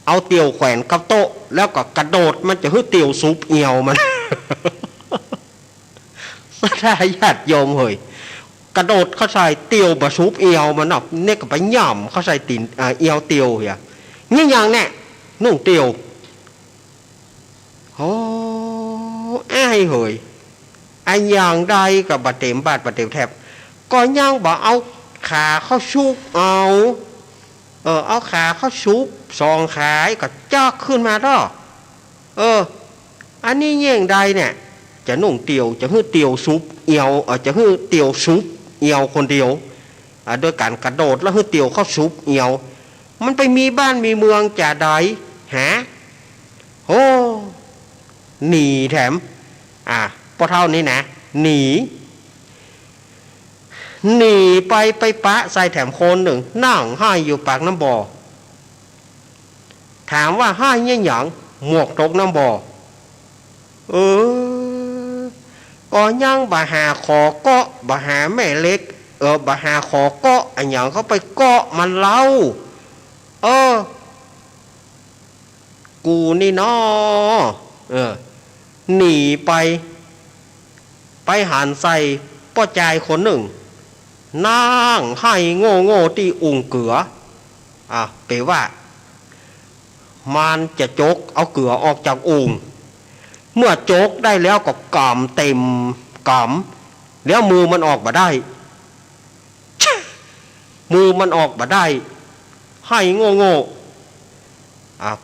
เอาเตียวแขวนกับโต๊ะแล้วก็กระโดดมันจะเตียวซุปเอียวมัน สถานญาติโยมเฮ้ยกระโดดเข้าใส่เตียวบะซุปเอียวมันเนี่ยก็ไปย่ำเข้าใส่ตีนเอียวเตียวเหียนี่อย่างเนี่ยนุ่งเตียวโอ้อ้ายเฮ้ยไอ้อย่างใดกับบาดเต็มบาดแทบก็ยังบ่เอาขาเข้าชุบเอาขาเข้าชุบสองขาก็จอกขึ้นมาด้ออันนี้เยี่ยงใดเนี่ยจะนุ่งเตียวจะฮื้อเตียวซุปเอียวจะฮื้อเตียวซุปเอียวคนเดียวโดยการกระโดดแล้วฮื้อเตียวเข้าซุปเอียวมันไปมีบ้านมีเมืองจะใดหาโอ้หนีแถมพอเท่านี้นะหนีไปปะใส่แถมคนหนึ่งนั่งให้อยู่ปากน้ำบ่อถามว่าให้เนี่ยหยังหมวกตกน้ำบ่อก็ยังบาหาขอเกาะบาหาแม่เล็กบาหาขอเกาะอันหยังเขาไปเกาะมันเล่ากูนี่น้อหนีไปหันใส่ป้อใจคนหนึ่งนั่งให้โง่ที่อุ่งเกลือแปลว่ามันจะจกเอาเกลือออกจากอุ่งเมื่อจกได้แล้วก็กำเต็มกำแล้วมือมันออกมาได้ให้โง่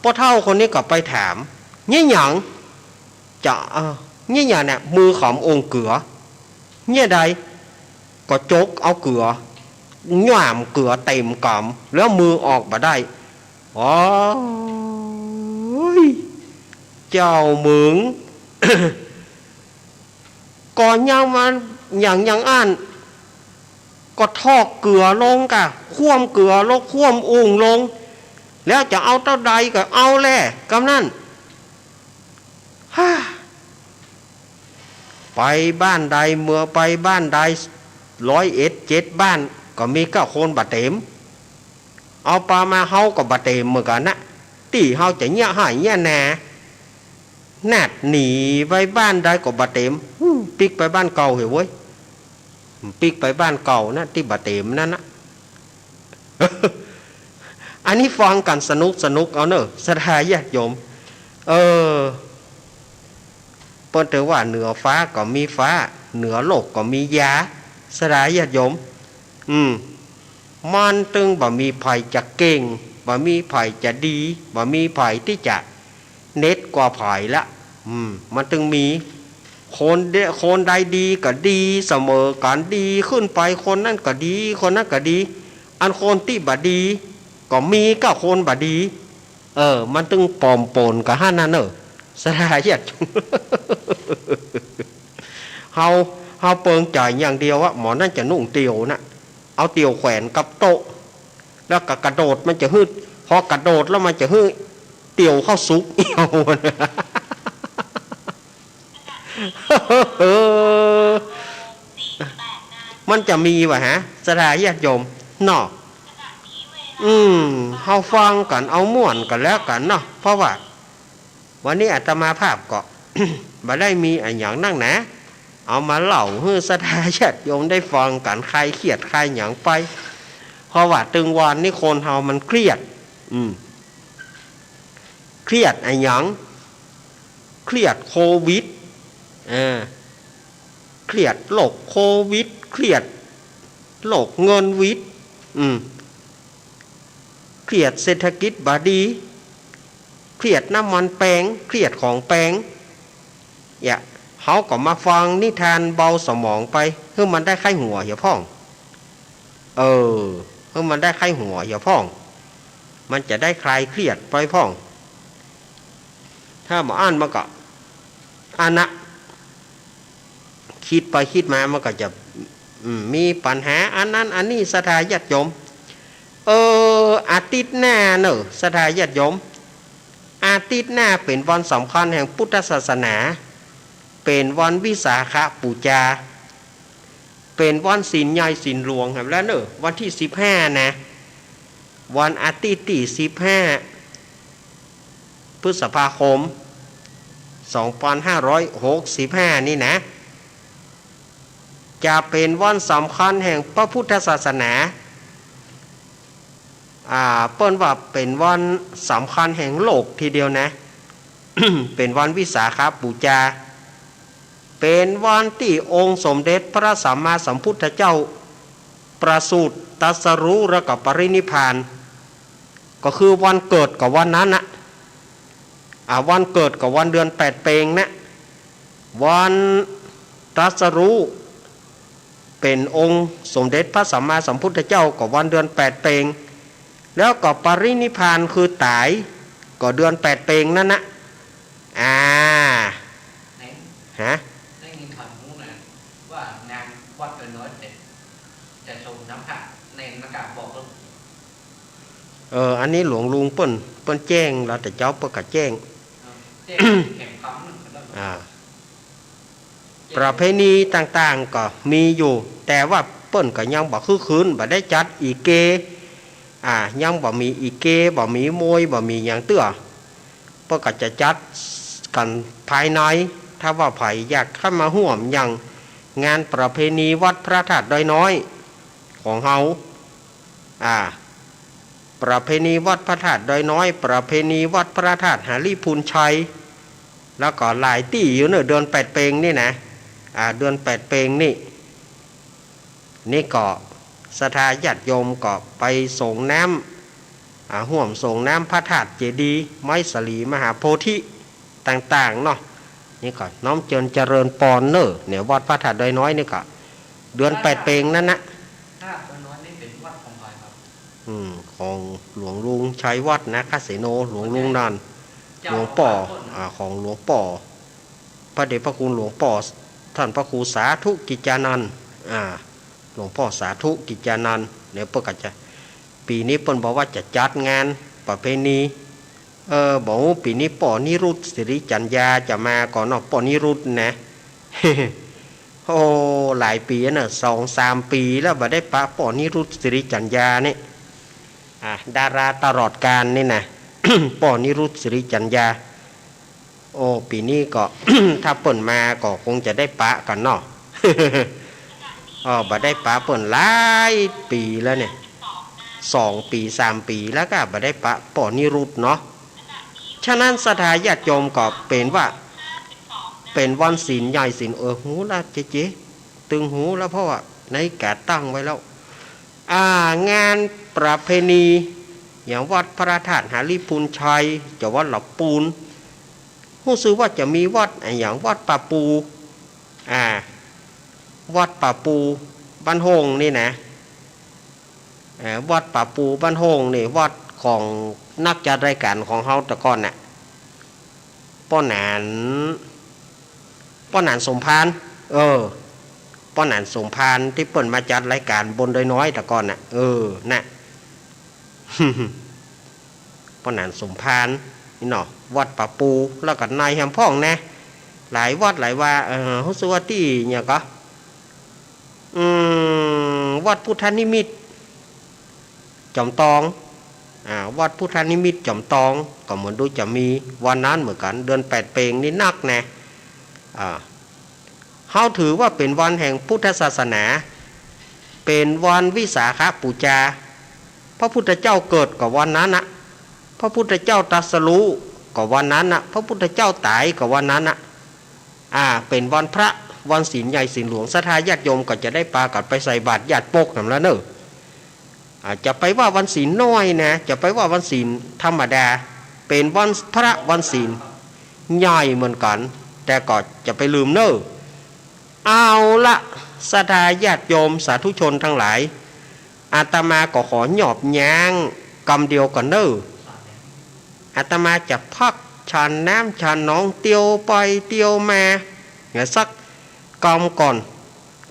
ป้อเท่าคนนี้ก็ไปถามเนี่ยหยังจะเนี่ยอย่างเนี่ยมือขององค์เกลือเนี่ยใดก็จกเอาเกลือหย่ามเกลือเต็มกำแล้วมือออกมาได้เจ้ามึง ก่อนยังมันอย่างอ่านก็ทอกเกลือลงกะคว่ำเกลือลงคว่ำอุ่งลงแล้วจะเอาเท่าใดก็เอาแหละกำนั่นไปบ้านใดเมื่อไปบ้านใด107บ้านก็มี9คนบาดเต็มเอาปลามาเฮาก็บาดเต็มเหมือนกันนะตีเฮาจะเงี้ยหายเงี้ยแน่นัดหนีไปบ้านใดก็บาดเต็มปิกไปบ้านเก่าเหรอเว้ยปิกไปบ้านเก่านะที่บาดเต็มนั่นนะ อันนี้ฟังกันสนุกเอาเนอะสถานญาติโยมเปิ้นถือว่าเหนือฟ้าก็มีฟ้าเหนือโลกก็มียาสถานญาติโยมมันตึงบ่มีภัยจะเก่งบ่มีภัยจะดีบ่มีภัยที่จะเน็ตกว่าภัยละมันตึงมีคนใดดีก็ดีเสมอกันดีขึ้นไปคนนั้นก็ดีคนนั้นก็ดีอันคนที่บ่ดีก็มีก็คนบ่ดีมันตึงปลอมปนกับนั่นเนอะสถานญาติเฮาเปิงจ่ายอย่างเดียวว่าหมอนั่นจะนุ่งเตียวนะเอาเตียวแขวนกับโต๊ะแล้วก็กระโดดมันจะฮึดพอกระโดดแล้วมันจะฮึด เตี๋ยวข้าวซุกเอียวมันจะมีวะฮะสถานญาติโยมเนาะเฮาฟังกันเอาม่วนกันแล้วกันเนาะเพราะว่าวันนี้อาตมาภาพก็ บ่ได้มีอันหยังนั่งนะเอามาเล่าให้สถานญาติโยมได้ฟังกันใครเครียดใครหยังไปเพราะว่าตึงวันนี้คนเฮามันเครียดเครียดอันหยังเครียดโควิดเครียดโรคโควิดเครียดโรคเงินวิทย์เครียดเศรษฐกิจบดีเครียดน้ำมันแปลงเครียดของแปลงเขาก็มาฟังนิทานเบาสมองไปเพื่อมันได้ไข้หัวเหี่ยวพ่องเพื่อมันได้ไข้หัวเหี่ยวพ่องมันจะได้คลายเครียดไปพ่องถ้ามาอ่านมันก็อ่านนะคิดไปคิดมามันก็จะมีปัญหาอันนั้นอันนี้สถานญาติโยมอาทิตย์หน้าเนอะสถานญาติโยมอาทิตย์หน้าเป็นวันสำคัญแห่งพุทธศาสนาเป็นวันวิสาขบูชาเป็นวันศีลใหญ่ศีลหลวงครับแล้วเนอะวันที่15นะวันอาทิตย์ที่15พฤษภาคม2565นี่นะจะเป็นวันสำคัญแห่งพระพุทธศาสนาเปิ้นว่าเป็นวันสำคัญแห่งโลกทีเดียวนะ เป็นวันวิสาขบูชาเป็นวันที่องค์สมเด็จพระสัมมาสัมพุทธเจ้าประสูติตรัสรู้แล้วก็ปรินิพพานก็คือวันเกิดกับวันนั้นนะวันเกิดกับวันเดือน8เปงนะวันตรัสรู้เป็นองค์สมเด็จพระสัมมาสัมพุทธเจ้ากับวันเดือน8เปงแล้วก็ปรินิพพานคือตายก็เดือน8เปงนั่นนะฮะได้ยินข่าวมู้นะว่างานวัดเกินน้อยจะชมน้ำพระในนักการบอกอันนี้หลวงลุงเปิ้นแจ้งแล้วแต่เจ้าเปิ้นก็แจ้งแข่งคำประเพณีต่างๆก็มีอยู่แต่ว่าเปิ้นก็ยังบ่คือคืนบ่ได้จัดอีเกยังบ่มีอีเกบ่มีมวยบ่มีหยังเตื้อเปิ้นก็จะจัดกันภายในถ้าว่าไผอยากเข้ามาร่วมอย่างงานประเพณีวัดพระธาตุดอยน้อยของเฮาประเพณีวัดพระธาตุดอยน้อยประเพณีวัดพระธาตุหาลีพูนชัยแล้วก็หลายที่อยู่เนอะเดือน8เปงนี่นะเดือน8เปงนี่ก็ศรัทธาญาติโยมก็ไปส่งน้ำห่วมส่งน้ำพระธาตุเจดีย์ไม้สลีมหาโพธิต่างๆเนาะนี่ก็น้อมเจริญปอนเนอเนี่ยวัดพระธาตุดอยน้อยนี่ก็เดือน8เปงนั่นนะถ้าดอยน้อยนี่เป็นวัดของใครครับของหลวงลุงชัยวัดนะคเสโนหลวงลุงนันหลวงป่อของหลวงป่อพระเดชพระคุณหลวงป่อท่านพระครูสาธุกิจจานันท์หลวงพ่อสาธุกิจจานันท์เนี่ยเปิ้นก็จะปีนี้เปิ้นบอกว่าจะจัดงานประเพณีบอกว่าปีนี้ป่อนิรุตสิริจัญญาจะมาก่อนเนาะป่อนิรุตนะ โอ้หลายปีน่ะ2-3 ปีแล้วบ่ได้ปะป่อนิรุตสิริจัญญานี่ดาราตลอดกาลนี่นะ ป่อนิรุตสิริจัญญาโอ้ปีนี้ก็ ถ้าเปิ้นมาก็คงจะได้ปะกันเนาะ บ่ได้ปะเปิ้นหลายปีแล้วเนี่ย2 ปี 3 ปีแล้วก็บ่ได้ปะป่อนิรุตเนาะฉะนั้นศรัทธาญาติโยมก็เป็นว่าเป็นวันศีลใหญ่ศีลหูละเจ๊ตึงหูแล้วเพราะว่าในกะตั้งไว้แล้วงานประเพณีอย่างวัดพระธาตุหาลีพูนชัยจะวัดหลับปูนรู้สึกว่าจะมีวัดอย่างวัดป่าปูวัดป่าปูบ้านโฮงนี่นะวัดป่าปูบ้านโฮงนี่วัดของนักจัดรายการของเฮาแต่ก่อนน่ะป้อหนานสมพานป้อหนานสมพานที่เปิ้นมาจัดรายการบนดอยน้อยแต่ก่อนน่ะน่ะ ป้อหนานสมพาน เนาะวัดป่าปูแล้วก็นายแฮมพ่องแน่หลายวัดหลายว่าฮุสวาตี้เนี่ยก็วัดพุทธนิมิตจอมตองวัดพุทธนิมิตจอมตองก็เหมือนดูจะมีวันนั้นเหมือนกันเดือน8 เปงนี่นักแน่เขาถือว่าเป็นวันแห่งพุทธศาสนาเป็นวันวิสาขบูชาพระพุทธเจ้าเกิดกับวันนั้นนะพระพุทธเจ้าตรัสรู้กับวันนั้นนะพระพุทธเจ้าตายกับวันนั้นนะเป็นวันพระวันศีลใหญ่ศีลหลวงศรัทธาญาติโยมก็จะได้ปากันไปใส่บาตรญาติโปกนั่นแล้วเนอะจะไปว่าวันศีลน้อยนะจะไปว่าวันศีลธรรมดาเป็นวันพระวันศีลใหญ่เหมือนกันแต่ก็จะไปลืมเนอะเอาละศรัทธาญาติโยมสาธุชนทั้งหลายอาตมาก็ขอหยอบย้างกำเดียวกันเนอะอาตมาจะพักชันน้ำชันน้องเตียวไปเตียวมาเนี่ยสักกำก่อน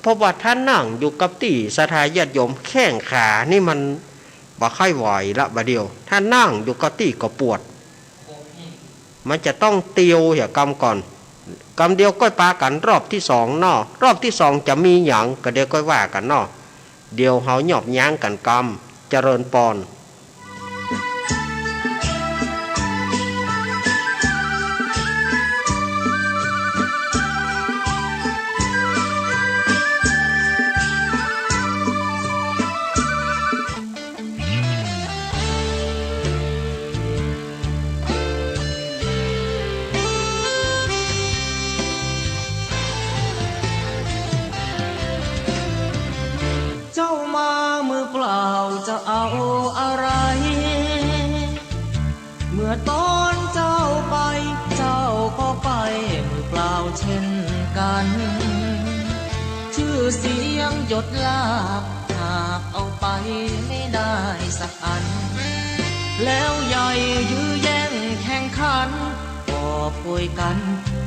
เพราะว่าท่านนั่งอยู่กับที่ศรัทธาญาติโยมแข้งขานี่มันบ่ค่อยไหวละบะเดียวท่านนั่งอยู่กับที่ก็ปวดมันจะต้องเตียวอย่ากำก่อนกำเดียวก้อยปากันรอบที่2นอรอบที่2จะมีหยังก็เดี๋ยวก้อยว่ากันนอเดี๋ยวเฮาหยอบย้างกันกำเจริญปอนจะเอาอะไรเมื่อตอนเจ้าไปเจ้าก็ไปมือเปล่าเช่นกันชื่อเสียงหยดลาบหากเอาไปไม่ได้สักอันแล้วใหญ่ยื้อแย่งแข่งขันก็ป่วยกัน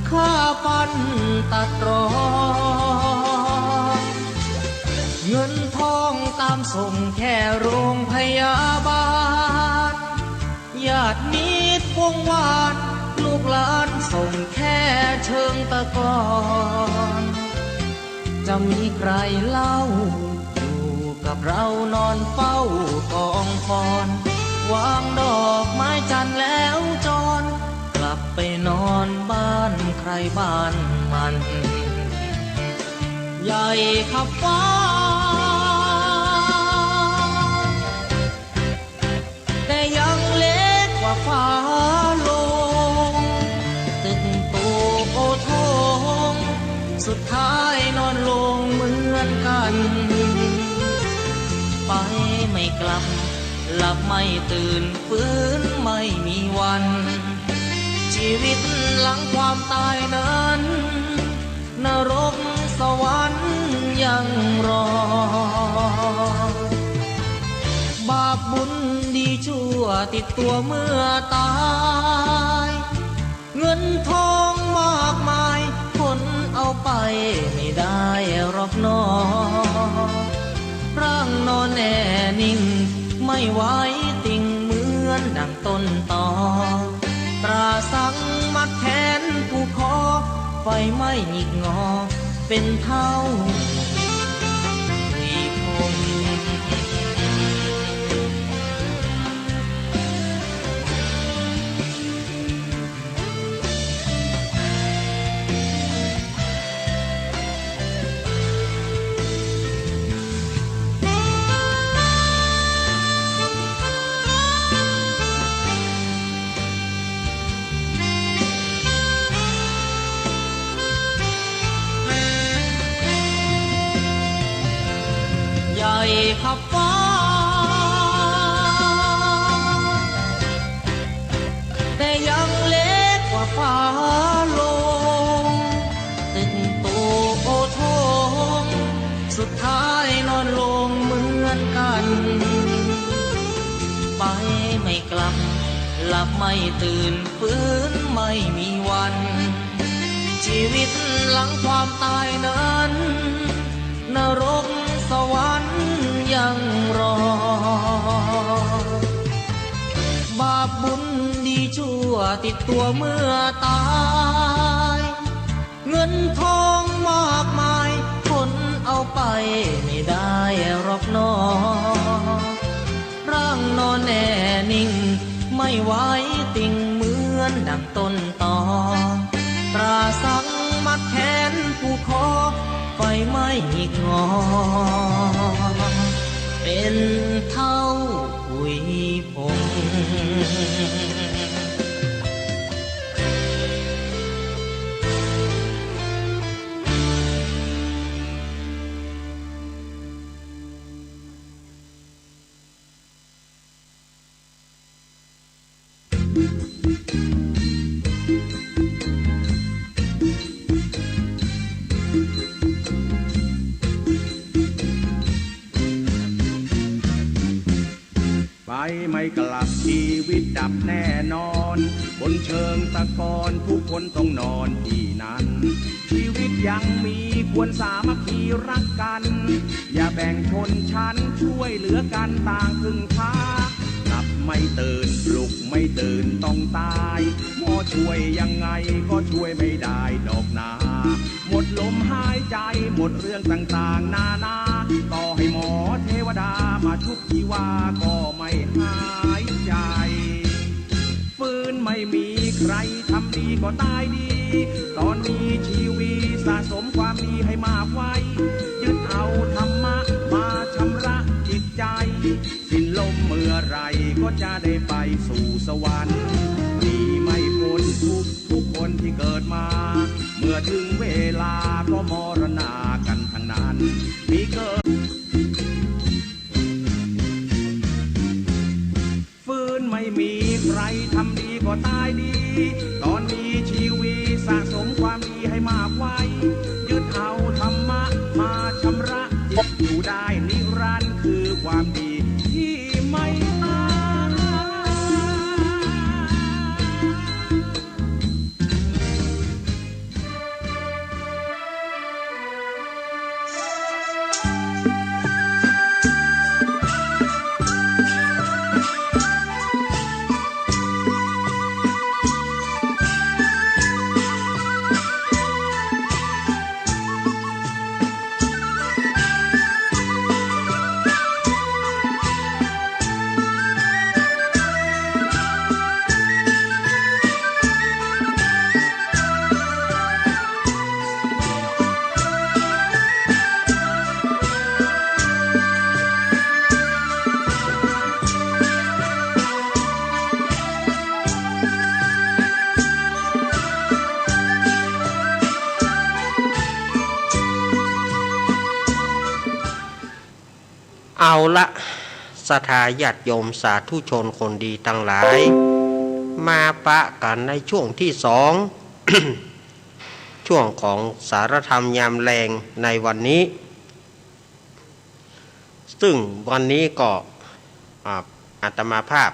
ฆ่าฟันตัดรอนเงินทองตามส่งแค่โรงพยาบาลญาติมิตรวงวานลูกหลานส่งแค่เชิงตะกอนจะมีใครเล่าอยู่กับเรานอนเฝ้ากองฟอนวางดอกไม้จันทร์แล้วจรกลับไปนอนบ้านใครบ้านมันใหญ่ขับฟ้าแต่ยังเล็กกว่าฟ้าลงตึกโตโอทงสุดท้ายนอนลงเหมือนกันไปไม่กลับหลับไม่ตื่นฟื้นไม่มีวันชีวิตหลังความตายนั้นนรกสวรรค์ยังรอบาปบุญดีชั่วติดตัวเมื่อตายเงินทองมากมายคนเอาไปไม่ได้หรอกน้อร่างนอนแน่นิ่งไม่ไหวติ่งเหมือนดังต้นตอตราสังมัดแขนผูกคอไฟไม่หงิกงอเป็นเท่ารีพงขับฟ้าแต่ยังเล็กกว่าฟ้าลงตึกโตโอทงสุดท้ายนอนลงเหมือนกันไปไม่กลับหลับไม่ตื่นฟื้นไม่มีวันชีวิตหลังความตายนั้นนรกสวรรค์ยังรอบาปบุญดีชั่ว ติดตัวเมื่อตายเงินทองมากมายคนเอาไปไม่ได้หรอกน้อร่างนอนแน่นิ่งไม่ไหวติ่งเหมือนดังต้นตอตราสังมัดแขนผู้คอไฟไหม้อีกงอเป็นเท่าหุยพงไปไม่กลับชีวิตดับแน่นอนบนเชิงตะกอนทุกคนต้องนอนที่นั้นชีวิตยังมีควรสามัคคีรักกันอย่าแบ่งชนชั้นช่วยเหลือกันต่างพึ่งพาหลับไม่ตื่นปลุกไม่ตื่นต้องตายหมอช่วยยังไงก็ช่วยไม่ได้ดอกนาหมดลมหายใจหมดเรื่องต่างๆนานาต่อให้หมอเทวดามาชุบชีวาก็ไม่หายใจฟื้นไม่มีใครทำดีก็ตายดีตอนนี้ชีวิตสะสมความดีให้มากไว้ยึดเอาธรรมะมาชำระจิตใจสิ้นลมเมื่อไรก็จะได้ไปสู่สวรรค์ดีไม่พ้นทุกคนที่เกิดมาเมื่อถึงเวลาก็มรณากันทั้งนั้นมีเกิดฟื้นไม่มีใครทำดีก็ตายดีตอนนี้ชีวิตสะสมความดีให้มากไว้ยึดเอาธรรมะมาชำระจิตอยู่ได้นิรันดร์คือความดีที่ไม่ตายเอาละศรัทธาญาติโยมสาธุชนคนดีทั้งหลาย มาปะกันในช่วงที่สอง ช่วงของสารธรรมยามแรงในวันนี้ ซึ่งวันนี้ก็อาตมาภาพ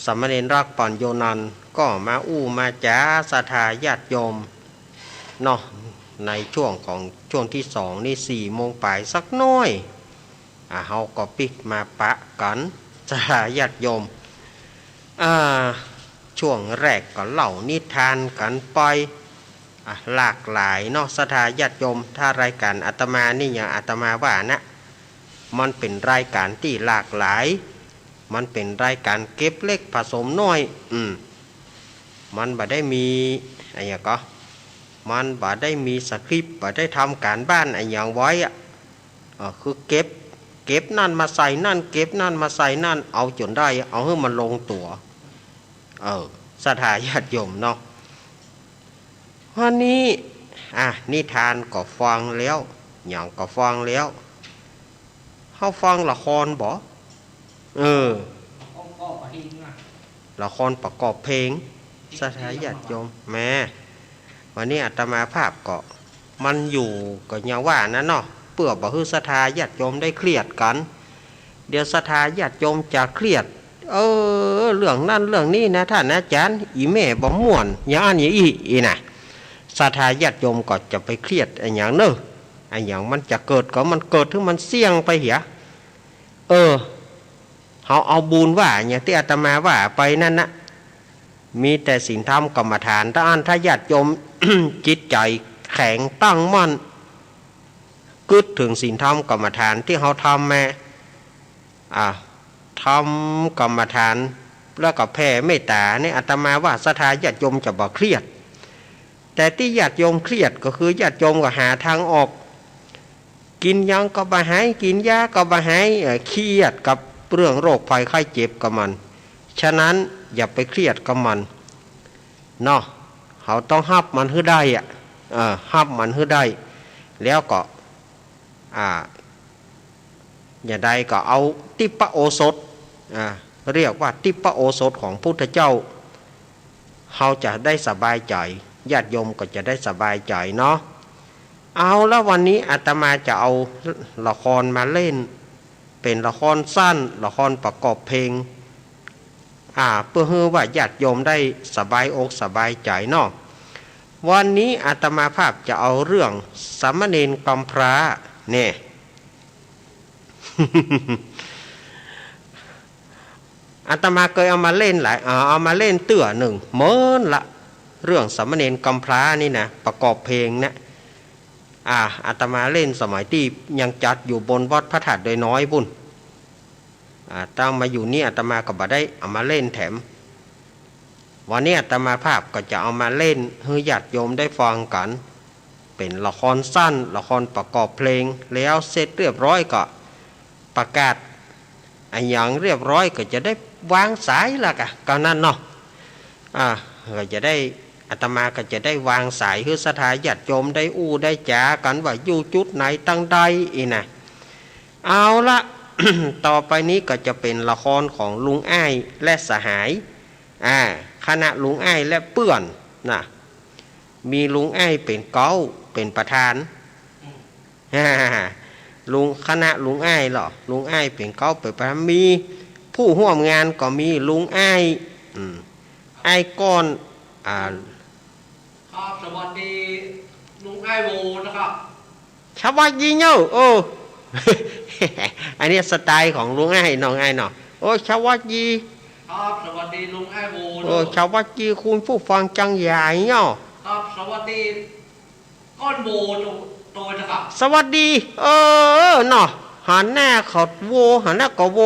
สามเณรรักปัญโยนันท์ก็มามาจ้าศรัทธาญาติโยมเนาะในช่วงที่สองนี่4 โมงปลายสักน้อยเฮาก็ปิกมาปะกันศรัทธาญาติโยมช่วงแรกก็เล่านิทานกันไปหลากหลายเนาะศรัทธาญาติโยมถ้ารายการอาตมานี่อย่างอาตมาว่านะมันเป็นรายการที่หลากหลายมันเป็นรายการเก็บเล็กผสมน้อยมันบ่ได้มีอะไรก็มันบ่ได้มีสคริปต์บ่ได้ทำการบ้านอะไรอย่างไว้คือเก็บนั่นมาใส่นั่นเก็บนั่นมาใส่นั่นเอาจนได้เอาให้มันลงตัวศรัทธาญาติโยมเนาะวันนี้นิทานก็ฟังแล้วอย่างก็ฟังแล้วเขาฟังละครบ่ละครประกอบเพลงศรัทธาญาติโยมแม่วันนี้อาตมาภาพก็มันอยู่ก็อย่างว่านะเนาะเพื่อบ่ให้ศรัทธาญาติโยมได้เครียดกันเดี๋ยวศรัทธาญาติโยมจะเครียดเรื่องนั่นเรื่องนี้นะท่านอาจารย์อีแม่บ่ม่วนอย่างอันนี้อีน่ะศรัทธาญาติโยมก็จะไปเครียดอย่างเนอะอย่างมันจะเกิดก็มันเกิดถึงมันเสี่ยงไปเหียเฮาเอาบุญว่าอย่างที่อาตมาว่าไปนั่นนะ มีแต่ศีลธรรมกรรมฐานถ้าญาติโยม จิตใจแข็งตั้งมั่นกึดถึงศีลธรรมกรรมฐานที่เขาทำมาทำกรรมฐานแล้วก็แผ่เมตตาเนี่ยอาตมาว่าศรัทธาญาติโยมจะบ่เครียดแต่ที่ญาติโยมเครียดก็คือญาติโยมก็หาทางออกกินยังก็บ่หายกินยาก็บ่หายเครียดกับเรื่องโรคภัยไข้เจ็บกับมันฉะนั้นอย่าไปเครียดกับมันเนาะเขาต้องฮับมันให้ได้ฮับมันให้ได้แล้วก็อย่าใดก็เอาติปะโอสถเรียกว่าติปะโอสถของพุทธเจ้าเขาจะได้สบายใจญาติโยมก็จะได้สบายใจเนาะเอาแล้ววันนี้อาตมาจะเอาละครมาเล่นเป็นละครสั้นละครประกอบเพลงเพื่อให้ว่าญาติโยมได้สบายอกสบายใจเนาะวันนี้อาตมาภาพจะเอาเรื่องสามเณรกำพร้าเนี่ย อาตมาเคยเอามาเล่นเอามาเล่นเตื้อหนึ่งเมินละเรื่องสามเณรกำพร้านี่นะประกอบเพลงนะอาตมาเล่นสมัยที่ยังจัดอยู่บนวัดพระธาตุโดยน้อยบุญตั้งมาอยู่นี่อาตมาก็บ่ได้เอามาเล่นแถมวันนี้อาตมาภาพก็จะเอามาเล่นให้ญาติโยมได้ฟังกันเป็นละครสั้นละครประกอบเพลงแล้วเสร็จเรียบร้อยก็ประกาศอย่างเรียบร้อยก็จะได้วางสายละก็นั่นเนาะก็จะได้อาตมาก็จะได้วางสายให้ศรัทธาญาติโยมได้ได้จ๋ากันว่าอยู่จุดไหนตั้งใดนะเอาละ ต่อไปนี้ก็จะเป็นละครของลุงอ้ายและสหายคณะลุงอ้ายและเปื้อนนะมีลุงอ้ายเป็นเก้าเป็นประธานลุงคณะลุงอ้ายเหรอลุงอ้ายเป็นเก้าเป็นประธานมีผู้ร่วมงานก็มีลุงอ้ายอ้ายก้อนครับสวัสดีลุงไอ้โวนะครับชาวบ้านยิงเนาะอันนี้สไตล์ของลุงอ้ายน้องอ้ายเนาะชาวบ้านยีครับสวัสดีลุงไอ้โวชาวบ้านยีคุณผู้ฟังจังใหญ่เนาะครับสวัสดีก้อนโวโตนะครับสวัสดีเนาะหันหน้าเขาโวหันหน้าก็โว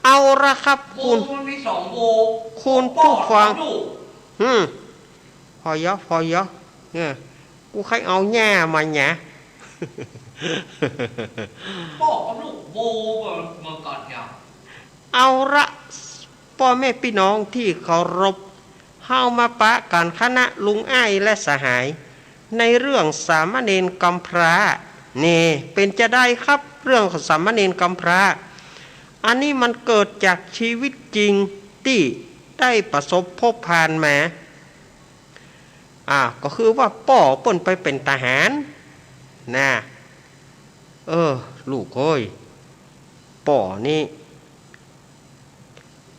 เอาละครับคุณมันมีสองโวคุณผู้ฟังพอเยอะเนี่ยกูใครเอาแง่มาแง่บอกกับลูกโวมาก่อนเนี่ยเอาละพ่อแม่พี่น้องที่เคารพเฮามาปะกันคณะลุงอ้ายและสหายในเรื่องสามเณรกำพร้านี่เป็นจะได้ครับเรื่องของสามเณรกำพร้าอันนี้มันเกิดจากชีวิตจริงที่ได้ประสบพบผ่านมาก็คือว่าป่อเปิ้นไปเป็นทหารนะลูกเอ้ยป่อนี่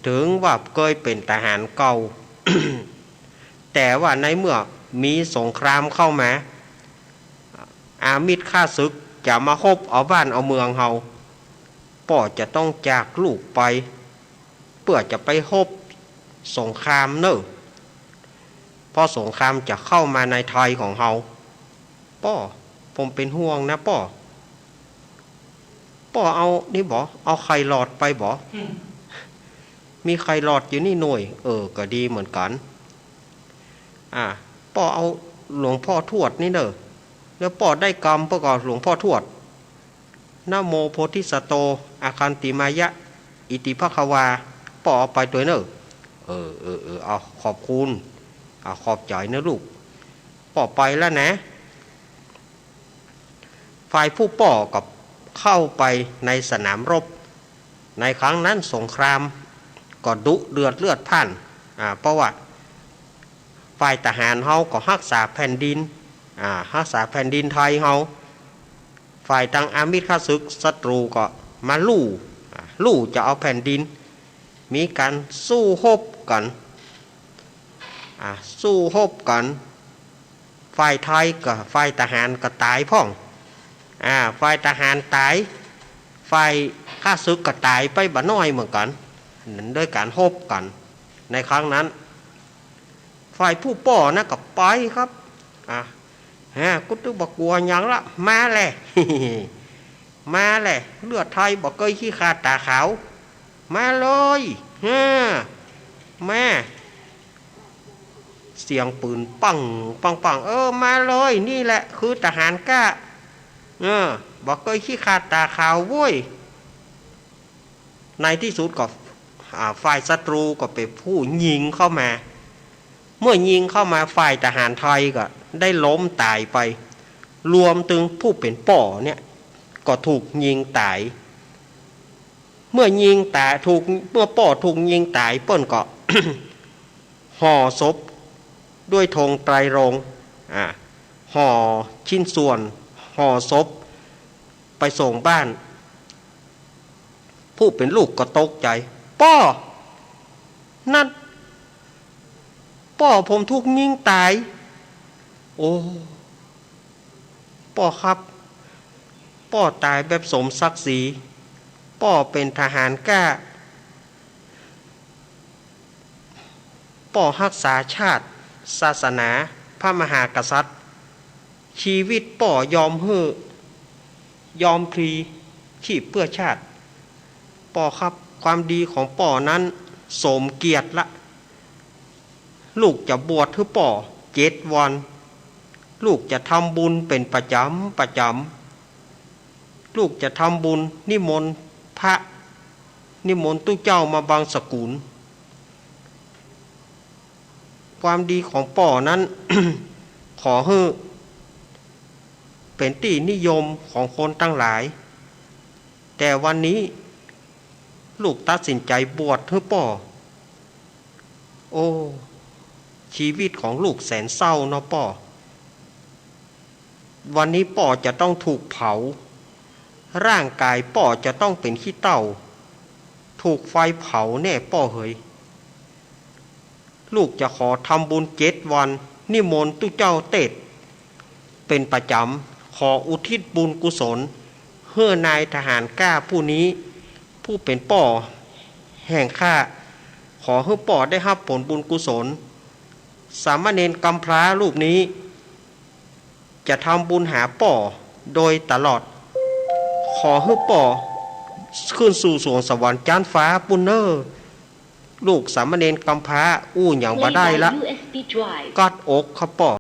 ถึงว่าเคยเป็นทหารเก่า แต่ว่าในเมื่อมีสงครามเข้ามาอามิตรฆ่าศึกจะมาคบเอาบ้านเอาเมืองเฮาป่อจะต้องจากลูกไปเพื่อจะไปคบสงครามเนอะเพราะสงครามจะเข้ามาในไทยของเฮาป่อผมเป็นห่วงนะป่อเอานี่บ่เอาไข่หลอดไปบ่มีไข่หลอดอยู่นี่หน่วยก็ดีเหมือนกันป่อเอาหลวงพ่อทวดนี่เนอะแล้วป่อได้กรรมประกอบหลวงพ่อทวดนะโมโพธิสัตโตอาคันติมายะอิติภควาป่อเอาไปตัวเนอะเอาขอบคุณขอบใจนะลูกป่อไปแล้วนะฝ่ายผู้ป่อกับเข้าไปในสนามรบในครั้งนั้นสงครามก็ดุเดือดเลือดพล่านเพราะว่าฝ่ายทหารเฮาก็รักษาแผ่นดินรักษาแผ่นดินไทยเฮาฝ่ายทางอามิตรฆ่าศึกศัตรูก็มาลู่จะเอาแผ่นดินมีการสู้รบกันฝ่ายไทยกับฝ่ายทหารก็ตายพ่องฝ่ายทหารตายฝ่ายฆ่าศึกก็ตายไปบ่น้อยเหมือนกันนั้นด้วยการรบกัน ในครั้งนั้นฝ่ายผู้ป่อนะก็ไปครับกูตึกบอกกลัวหยังละมาแหละ มาแหละเลือดไทยบอกเคยขี้ขาดตาขาวมาเลยแม่เสียงปืนปังปังปังมาเลยนี่แหละคือทหารกล้าบอกเคยขี้ขาดตาขาวเว้ยในที่สุดก็ฝ่ายศัตรูก็ไปผู้ยิงเข้ามาเมื่อยิงเข้ามาฝ่ายทหารไทยก็ได้ล้มตายไปรวมถึงผู้เป็นป่อเนี่ยก็ถูกยิงตายเมื่อยิงตายเมื่อป่อถูกยิงตายเปิ้นก็ ห่อศพด้วยธงไตรรงค์ห่อชิ้นส่วนห่อศพไปส่งบ้านผู้เป็นลูกก็ตกใจป่อนั่นป่อผมถูกยิงตายโอ้ป่อครับป่อตายแบบสมศักดิ์ศรีป่อเป็นทหารกล้าป่อรักษาชาติศาสนาพระมหากษัตริย์ชีวิตป่อยอมยอมพลีชีพเพื่อชาติป่อครับความดีของป่อนั้นสมเกียรติละลูกจะบวชให้ป่อ7 วันลูกจะทำบุญเป็นประจำลูกจะทำบุญนิมนต์พระนิมนต์ตู้เจ้ามาบางสกุลความดีของป่อนั้น ขอให้เป็นที่นิยมของคนทั้งหลายแต่วันนี้ลูกตัดสินใจบวชให้ป่อโอ้ชีวิตของลูกแสนเศร้าเนาะป่อวันนี้ป่อจะต้องถูกเผาร่างกายป่อจะต้องเป็นขี้เถ้าถูกไฟเผาแน่ป่อเฮยลูกจะขอทำบุญ7 วันนิมนต์ตู้เจ้าเตศเป็นประจำขออุทิศบุญกุศลเพื่อนายทหารกล้าผู้นี้ผู้เป็นป่อแห่งข้าขอให้ป่อได้รับผลบุญกุศลสามเณรกำพร้ารูปนี้จะทำบุญหาป่อโดยตลอดขอให้ป่อขึ้นสู่สวงสวรรค์จานฟ้าปุณเนอร์ลูกสามเณรกำพร้าอย่างบ่ได้ละกอดอกครับป่อ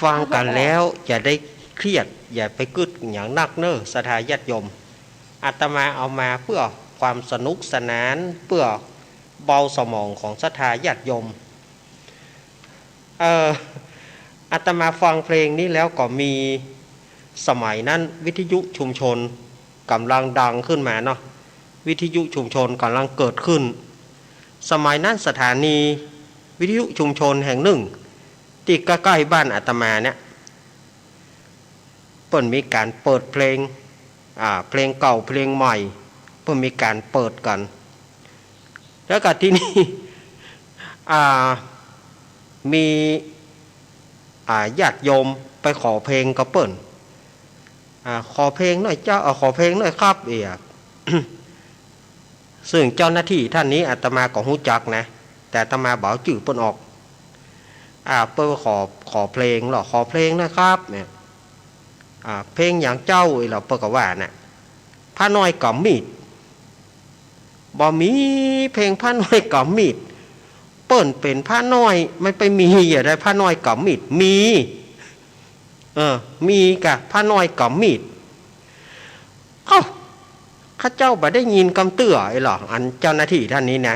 ฟังกันแล้วอย่าได้เครียดอย่าไปกึดอย่างนักเน้อศรัทธาญาติโยมอาตมาเอามาเพื่อความสนุกสนานเพื่อเบาสมองของศรัทธาญาติโยมอาตมาฟังเพลงนี้แล้วก็มีสมัยนั้นวิทยุชุมชนกำลังดังขึ้นมาเนาะวิทยุชุมชนกำลังเกิดขึ้นสมัยนั้นสถานีวิทยุชุมชนแห่งหนึ่งที่ใกล้ๆบ้านอาตมาเนี่ยเพิ่นมีการเปิดเพลงเพลงเก่าเพลงใหม่เพิ่นมีการเปิดกันแล้วก็ที่นี่มีญาติโยมไปขอเพลงกับเปิ้นขอเพลงหน่อยเจ้าขอเพลงหน่อยครับเอีย ซึ่งเจ้าหน้าที่ท่านนี้อาตมาก็รู้จักนะแต่อาตมาบอกชื่อเปิ้นออกเปิ้นขอเพลงหรอขอเพลงนะครับเนี่ยเพลงอย่างเจ้าเหรอเปิ้นก็ว่าน่ะพระน้อยกำมีดบ่มีเพลงพระน้อยกำมีดเปิ้นเป็นพระน้อยไม่ไปมีอย่าได้พระน้อยกำมีดมีมีกะพระน้อยกำมีดข้าเจ้าบ่ได้ยินคำเตือไอ้หรออันเจ้าหน้าที่ท่านนี้นะ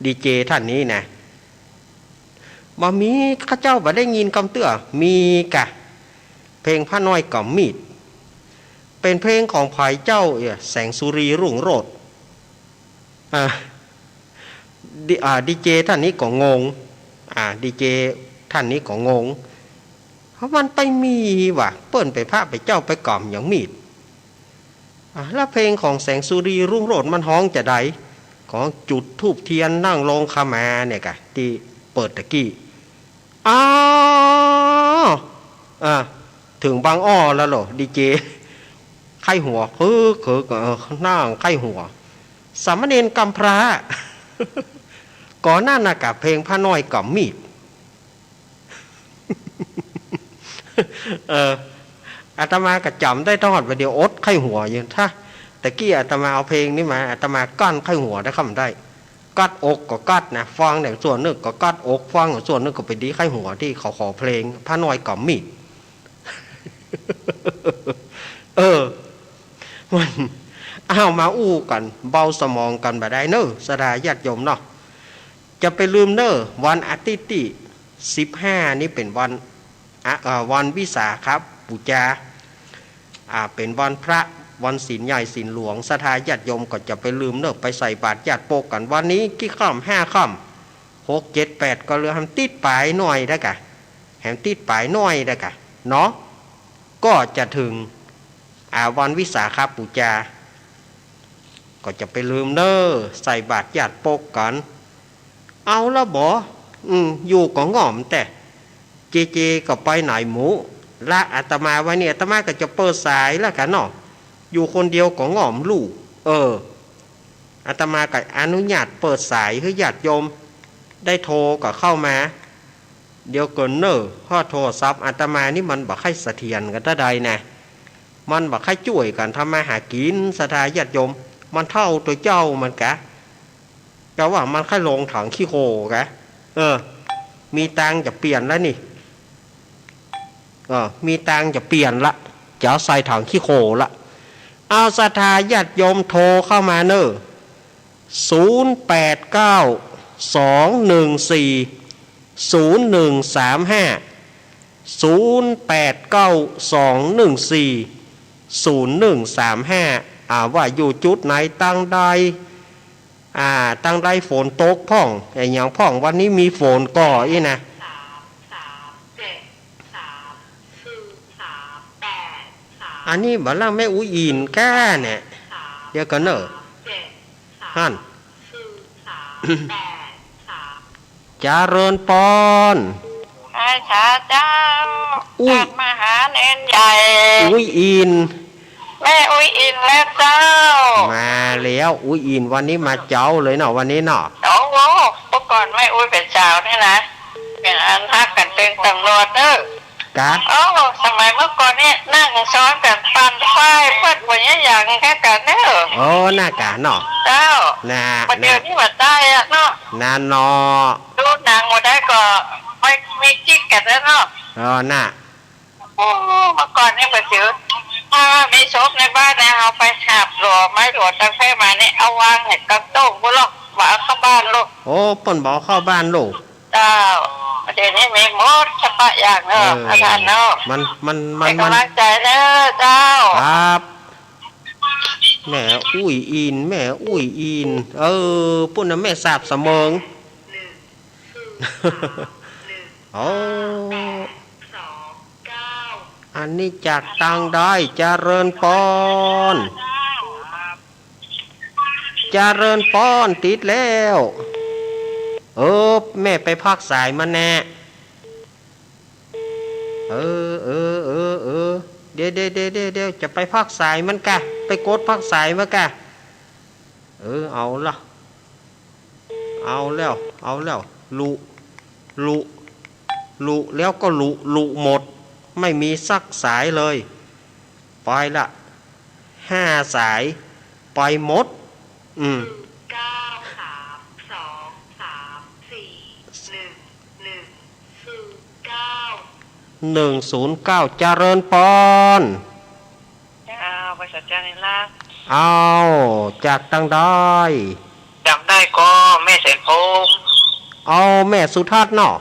ดีเจท่านนี้นะบ่มีข้าเจ้าบ่ได้ยินคำเตือมีกะเพลงพระน้อยกำมีดเป็นเพลงของภายเจ้าแสงสุรีรุ่งโรจน์ดีเจท่านนี้ก็งงดีเจท่านนี้ก็งงเพราะมันไปมีว่ะเปิ้นไปพระไปเจ้าไปกล่อมอย่างมีดแล้วเพลงของแสงสุรีรุ่งโรจน์มันฮ้องจะใดของจุดธูปเทียนนั่งลงขมาเนี่ยกะที่เปิดตะกี้ถึงบางอ้อแล้วเหรอดีเจไข้หัวคือนั่งไข้หัวสามเณรกำพร้าก่อนหน้าน่ะกับเพลงพระน้อยกับมีดอาตมาก็จำได้ทอดว่าเดียวอดไข้หัวอย่างถ้าแต่กี้อาตมาเอาเพลงนี้มาอาตมากั้นไข้หัวได้คำได้กัดอกก็กัดนะฟังแต่ส่วนนึงก็กัดอกฟังส่วนนึงก็ไปดีไข้หัวที่เขาขอเพลงพระน้อยกับมีดมันเอามาอู้กันเบาสมองกันบ่ได้เนอะศรัทธาญาติโยมเนาะจะไปลืมเนอะวันอาทิตย์ที่15นี้เป็นวันวิสาขบูชาเป็นวันพระวันศีลใหญ่ศีลหลวงศรัทธาญาติโยมก็จะไปลืมเนอะไปใส่บาตรญาติโปกกันวันนี้กี่ค่ำ5 ค่ำ6 7 8ก็เหลือทำติดปลายหน่อยได้กะแหมติดปลายหน่อยได้กะเนาะก็จะถึงวันวิสาขบูชาก็จะไปลืมเนอะใส่บาตรญาติโปกกันเอาละบ่อยู่ก็ง่อมแต่เจก็ไปไหนหมูละอาตมาไว้เนี่ยอาตมาก็จะเปิดสายแล้วกันเนาะอยู่คนเดียวก็ง่อมลูกอาตมาก็อนุญาตเปิดสายให้ญาติโยมได้โทรก็เข้ามาเดี๋ยวก่อนเนอะข้อโทรศัพท์อาตมานี่มันบ่ค่อยเสถียรกันเท่าใดนะมันบ่ค่อยช่วยกันทำมาหากินศรัทธาญาติโยมมันเท่าตัวเจ้ามันกะแต่ว่ามันค่อยลงถังขี้โคกะมีตังจะเปลี่ยนแล้วนี่มีตังจะเปลี่ยนละจะเอาใส่ถังขี้โคละเอาศรัทธาญาติโยมโทรเข้ามาเนอะ0892140135ว่าอยู่จุดไหนตั้งได้ฝนตกพ่องอย่างพ่องวันนี้มีฝนก่ออีนะอันนี้บัลลังก์แม่อุ้ยอินแก่เนี่ยเดี๋ยวกันเนอะฮั่นจาเริญปอนอาชาเจ้าจากมหาเนนใหญ่อุ้ยอินแม่อุ้ยอินแล้วเจ้ามาแล้วอุ้ยอินวันนี้มาเจ้าเลยเนาะวันนี้เนาะโอ้โหเมื่อก่อนแม่อุ้ยเป็นสาวนี่นะเป็นอันทักกันเป็นตำรวจเด้อกะสมัยเมื่อก่อนเนี่ยนั่งซ้อนกันปันไฟเพื่อนวันนี้อย่างแค่กันเนอะหน้ากะเนาะเจ้าประเดี๋ยวนี้มาได้อะเนาะนานเนาะดูหนังมาได้ก็ไม่มีกิ๊กกันแล้วเนาะน่ะ โอ้เมื่อก่อนนี่ก็ถือถ้ามีศพในบ้านนะเอาไปหาบหล่อไม้หล่อตั้งแต่มานี่เอาวางให้กางโต๊ะบุลอกมาเอาเข้าบ้านลูก โอ้เปิ้นบอกเข้าบ้านลูก เจ้าเดี๋ยวนี้มีหมดเฉพาะอย่างเนอะอาจารย์เนอะ มันให้กำลังใจเนอะเจ้า ครับแม่อุ้ยอินแม่อุ้ยอินปุ่นน่ะแม่สาบเสมองโอ้อันนี้จากตังได้เจริญปอนเจริญปอนติดแล้วแม่ไปพักสายมาแน่เดี๋ยวจะไปพักสายมันกะไปกดพักสายมากะเอาละเอาแล้วลุแล้วก็ลุหมดไม่มีสักสายเลยไปละ5 สายไปหมด109เจริญปอนบริษัทจานิลา เอาจากตังได้จำได้ก็แม่เสนพงเอาแม่สุทัศน์เนาะ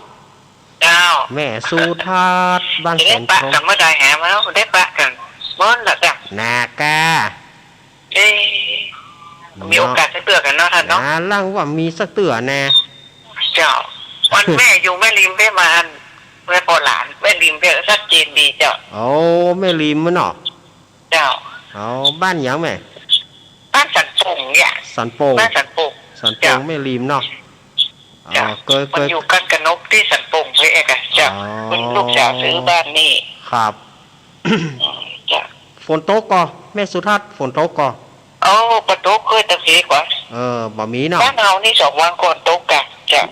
เจ้าแม่สุทัศน์บ้านแสนพงกันเมื่อใดแหมาแล้วได้ปะกันม้อนหลักอ่ะนากามีโอกาสจะเตือกันเนาะท่านเนาะล่างว่ามีสักเตือแน่เจ้าวันแม่อยู่แม่ริมได้มาแม่พอหลานแม่ริมได้ชัดเจนดีเจ้าโอ้แม่ริมมันเนาะเจ้าเอาบ้านยังแม่บ้านสันปงเนี่ยสันปงบ้านสันปงแม่ริมเนาะมันอยู่กันกนกที่สันปงเพื่อเอกเจ้าคุณลูกสาวซื้อบ้านนี่ครับฝนตกก็แม่สุทัศน์ฝนตกก็ประตูเคยตะเกียกว่าบ่มีเนาะบ้านเฮานี่2 วันก่อนตกกะจ้ะ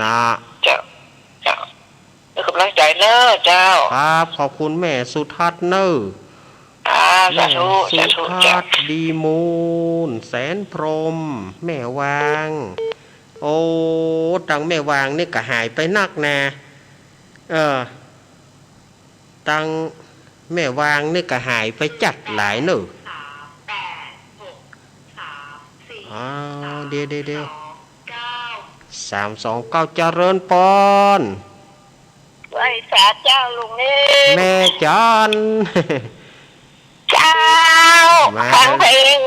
นะจ้ะกำลังใจเนอะเจ้าครับขอบคุณแม่สุทัศน์เนอะสาธุสุทัศน์ดีมูลแสนพรหมแม่วางโอ้ตังแม่วางนี่ก็หายไปนักนะตังแม่วางนี่ก็หายไปจัดหลายเนอะเดี๋ยว329เจริญปอนไว้สาเจ้าลุงนี่แม่จันเจ้าฟังเพลง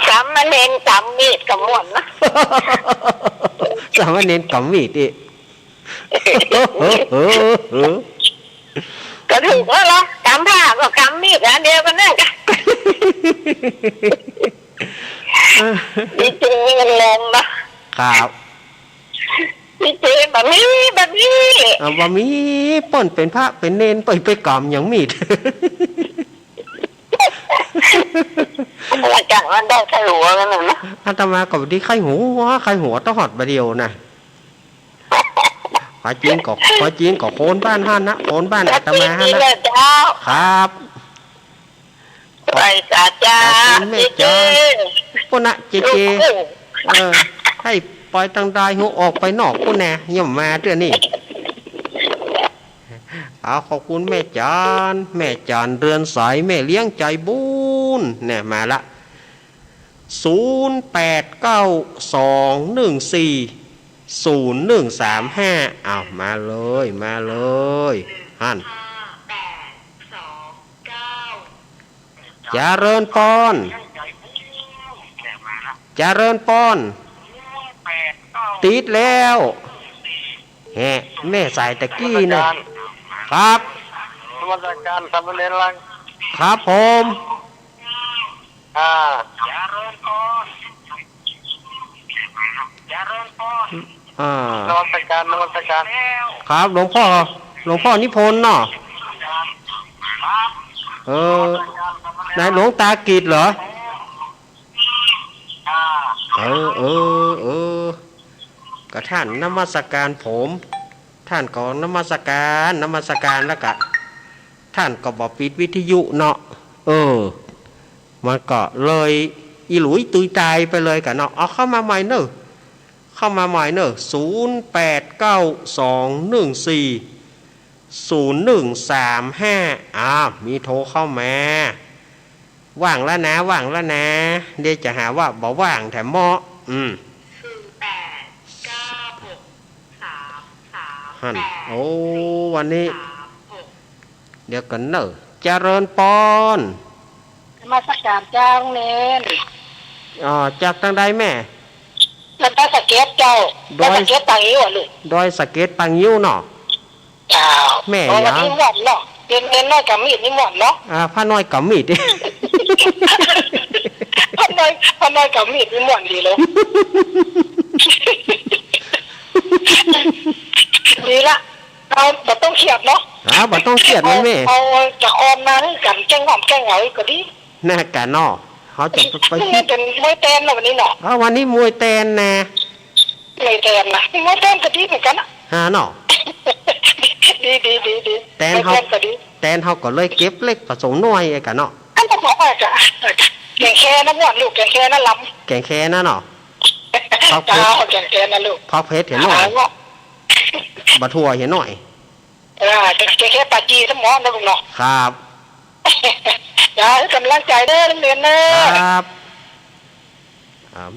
สามเณรกำมีดกำมวนนะสามเณรกำมีดอีก็ถูกแล้วเหรอกำผ้าก็กำมีดอันเดียวกันแน่กันดีเจมันแรงนะครับดีเจแบบนี้ว่ามีป่นเป็นพระเป็นเนนไปกำอย่างมีดอาจารย์มันได้ไข้หัวกันนะอาตมากับที่ไข้หัวต้องหอดบะเดียวนะขอจีนก็โคนบ้านฮั่นนะโคนบ้านอาตมาฮั่นนะครับไปจ้าแม่จ้าปุ่นนะเจให้ปล่อยตังได้หัวออกไปนอกปุ่นแน่ย่อมมาเรื่องนี้ขอบคุณแม่จานเรือนสายแม่เลี้ยงใจบุญเนี่ยมาละ0892140135มาเลยฮั่นเจริญปอนติดแล้วแม่สายตะกี้นะครับสวัสดิการสำเร็จแล้วครับผมเจริญพรนมัสการครับหลวงพ่อนิพนธ์เนาะนายหลวงตากิจเหรอก็ท่านนมัสการผมท่านก็นมัสการแล้วก็ท่านก็บอกปิดวิทยุเนาะมันก็เลยอีหลุยตุยตายไปเลยกันเนาะเอาเข้ามาใหม่เนอะ0892140135 มีโทรเข้ามาว่างแล้วนะว่างแล้วนะเดี๋ยวจะหาว่าบ่ว่างแถมเหมาะฮั่นโอ้วันนี้เดี๋ยวกันเนอะเจริญปอนมาสักการเจ้าเน้นจากทางใดแม่มันได้สเก็ตเจ้าได้สเก็ตปังยิ้วลูกดอยสเก็ตปังยิ้วเนาะเจ้าแม่ยังนี่หมดเนาะเรียนน้อยกับมีดนี่หมดเนาะผ้าน้อยกับมีดผ้าน้อยกับมีดนี่หมดดีเลยดีละเราบ่ต้องเครียดเนาะบ่ต้องเครียดมันแม่เอาจะคอมมากันแกงหอมแกงเหงาก็ดีน่ากันเนาะเขาจะไปที่เป็นมวยเต้นวันนี้เนาะวันนี้มวยเต้นนะมวยเต้นนะมวยเต้นก็ดีเหมือนกันนะเนาะดีเต้นเขาก็เลยเก็บเล็กผสมน้อยไอ้กันเนาะอันต้องบอกว่าจะแกงแค่น้ำหวานลูกแกงแค่น้ำล้ำแกงแค่น่ะเนาะพักเพชรแกงแค่น้ำลูกพักเพชรเห็นหน่อยบะทั่วเห็นหน่อยแกงแค่ปลาจีสมองนะลูกเนาะครับอย่ากำลังใจเด้อนักเรียนเด้อครับ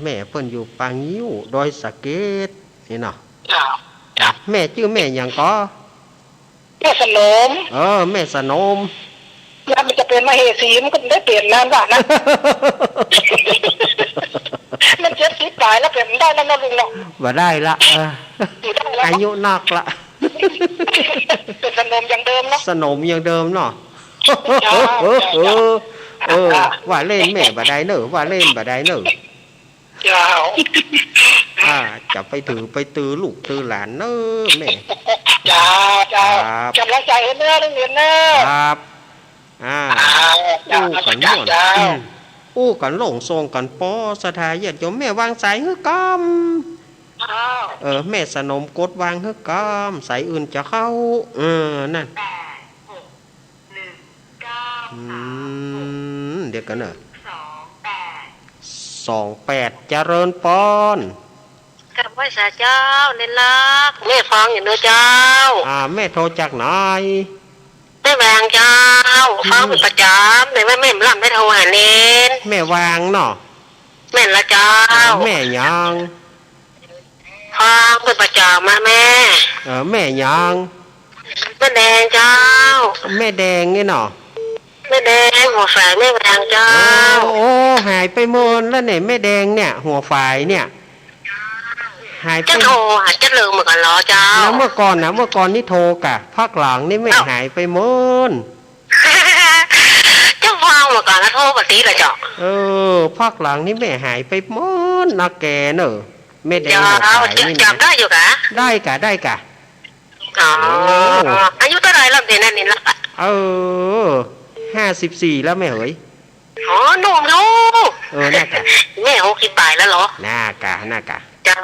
แม่เพิ่นอยู่ปางยิ้วดอยสะเก็ดนี่เนาะแม่ชื่อแม่หยังก็แม่สนมแม่สนมแล้วมันจะเป็นมเหสีมันก็ได้เปลี่ยนนานว่านะมัน70 ปลายแล้วเปลี่ยนได้แล้วนะลุงเนาะบ่ได้ละอายุนักละเป็นสนมอย่างเดิมเนาะสนมอย่างเดิมเนาะว่าเล่นแม่บ่ได้เนอะว่าเล่นบ่ได้เนอะจะไปถือไปตือลูกตือหลานเนอะแม่จ้ากำลังใจเนื้อเรียนเนอะครับกันม่วนกันหลงทรงกันป้อสถาญาติโยมแม่วางสายฮึกแม่สนมกดวางฮึกสายอื่นจะเข้านั่นเดี๋ยวกันเนอะ28เจริญปอนกับว่าสาเจ้าเน้นรักแม่ฟังอย่างเนื้อเจ้าแม่โทรจากไหนแม่วางเจ้าฟังเป็นประจำแต่ว่าแม่ไม่รับไม่โทรหาเน้นแม่วางเนาะแม่ละเจ้าแม่ยังฟังเป็นประจำมาแม่แม่ยังแม่แดงเจ้าแม่แดงนี่เนาะแม่แดงหัวฝ่ายแม่แดงเจ้าหายไปหมดแล้วเนี่ยแม่แดงเนี่ยหัวฝ่ายเนี่ยหายไปจะโทรจะลืมเหมือนกันเหรอเจ้าแล้วเมื่อก่อนนี่โทรกะภาคหลังนี่ไม่หายไปหมดจะฟังเหมือนกันแล้วโทรปกติเลยเจ้าภาคหลังนี่แม่หายไปหมดนักแกเนอะแม่แดงหัวฝ่ายนี่จำได้อยู่กะได้กะอายุเท่าไรแล้วเดี๋ยวนั้นนี่ละ54แล้วแม่เอ๋ยหนุ่มลูกน่ากะแม่60 ปลายแล้วเหรอน่ากะจ้า